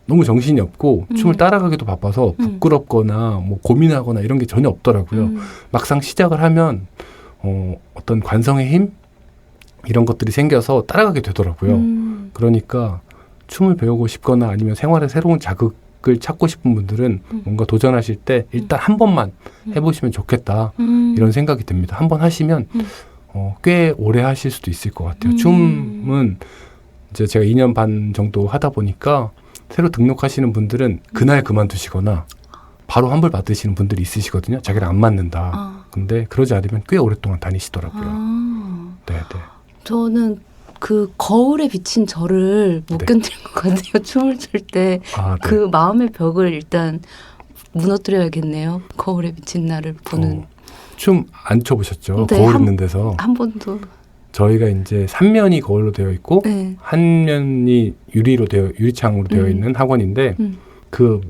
너무 정신이 없고 춤을 따라가기도 바빠서 부끄럽거나 뭐 고민하거나 이런 게 전혀 없더라고요. 막상 시작을 하면 어떤 관성의 힘? 이런 것들이 생겨서 따라가게 되더라고요. 그러니까 춤을 배우고 싶거나 아니면 생활에 새로운 자극을 찾고 싶은 분들은 뭔가 도전하실 때 일단 한 번만 해보시면 좋겠다 이런 생각이 듭니다. 한 번 하시면 꽤 오래 하실 수도 있을 것 같아요. 춤은 이제 제가 2년 반 정도 하다 보니까 새로 등록하시는 분들은 그날 그만두시거나 바로 환불 받으시는 분들이 있으시거든요. 자기랑 안 맞는다. 근데 그러지 않으면 꽤 오랫동안 다니시더라고요. 네네. 저는 그 거울에 비친 저를 못 네. 견디는 것 같아요. 춤을 출 때 아, 네. 그 마음의 벽을 일단 무너뜨려야겠네요. 거울에 비친 나를 보는. 춤 안 춰보셨죠? 네, 거울 한- 있는 데서. 한 번도. 저희가 이제 3면이 거울로 되어 있고 네. 한 면이 유리창으로 되어 있는 학원인데 음. 그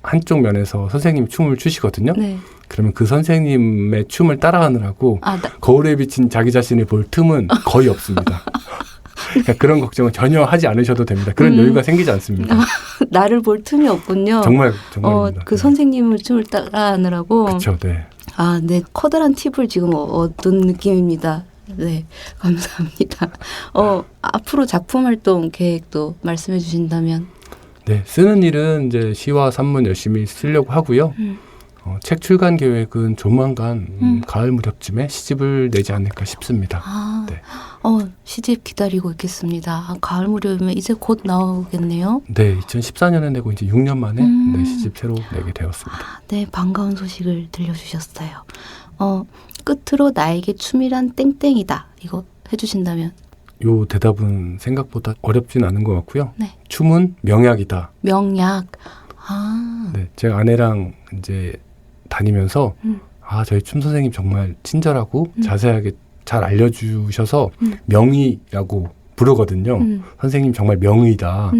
한쪽 면에서 선생님이 춤을 추시거든요. 네. 그러면 그 선생님의 춤을 따라하느라고 아, 거울에 비친 자기 자신을 볼 틈은 거의 없습니다. 그러니까 그런 걱정은 전혀 하지 않으셔도 됩니다. 그런 여유가 생기지 않습니다. 나를 볼 틈이 없군요. 정말입니다. 그 선생님을 춤을 따라하느라고. 그렇죠, 네. 아, 네. 커다란 팁을 지금 얻은 느낌입니다. 네. 감사합니다. 앞으로 작품 활동 계획도 말씀해 주신다면. 네, 쓰는 일은 이제 시와 산문 열심히 쓰려고 하고요. 책 출간 계획은 조만간 가을 무렵쯤에 시집을 내지 않을까 싶습니다. 아, 네. 시집 기다리고 있겠습니다. 아, 가을 무렵이면 이제 곧 나오겠네요. 네, 2014년에 내고 이제 6년 만에 음. 시집 새로 내게 되었습니다. 네, 반가운 소식을 들려주셨어요. 끝으로 나에게 춤이란 땡땡이다. 이거 해주신다면. 요 대답은 생각보다 어렵진 않은 것 같고요. 네. 춤은 명약이다. 명약. 아, 네, 제가 아내랑 이제 다니면서 음. 저희 춤 선생님 정말 친절하고 자세하게 잘 알려주셔서 명의라고 부르거든요. 선생님 정말 명의다.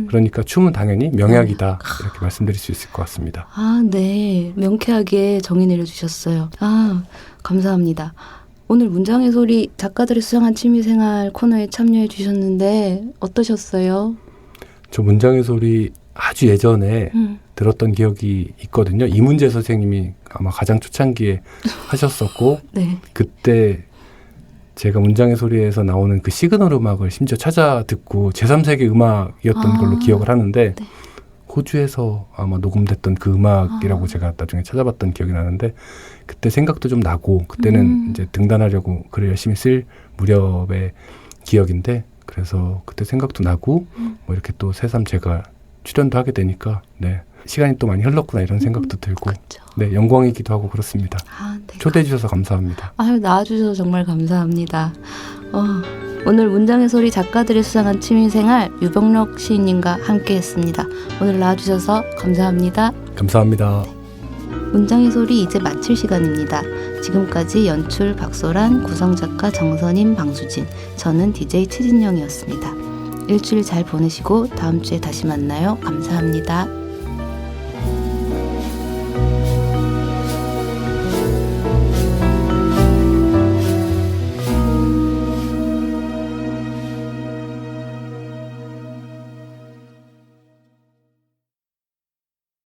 그러니까 춤은 당연히 명약이다. 이렇게 말씀드릴 수 있을 것 같습니다. 아, 네. 명쾌하게 정의 내려주셨어요. 아, 감사합니다. 오늘 문장의 소리 작가들이 수상한 취미생활 코너에 참여해 주셨는데 어떠셨어요? 저 문장의 소리 아주 예전에 들었던 기억이 있거든요. 이문재 선생님이 아마 가장 초창기에 하셨었고 네. 그때 제가 문장의 소리에서 나오는 그 시그널 음악을 심지어 찾아 듣고 제3세계 음악이었던 걸로 기억을 하는데 네. 호주에서 아마 녹음됐던 그 음악이라고 제가 나중에 찾아봤던 기억이 나는데 그때 생각도 좀 나고 그때는 이제 등단하려고 글을 열심히 쓸 무렵의 기억인데 그래서 그때 생각도 나고 뭐 이렇게 또 새삼 제가 출연도 하게 되니까 네 시간이 또 많이 흘렀구나 이런 생각도 들고 그렇죠. 네 영광이기도 하고 그렇습니다. 아, 네. 초대해 주셔서 감사합니다. 아유, 나와주셔서 정말 감사합니다. 오늘 문장의 소리 작가들이 수상한 취미생활 유병록 시인님과 함께했습니다. 오늘 나와주셔서 감사합니다. 감사합니다. 문장의 소리 이제 마칠 시간입니다. 지금까지 연출 박소란, 구성작가 정선임, 방수진, 저는 DJ 최진영이었습니다. 일주일 잘 보내시고 다음 주에 다시 만나요. 감사합니다.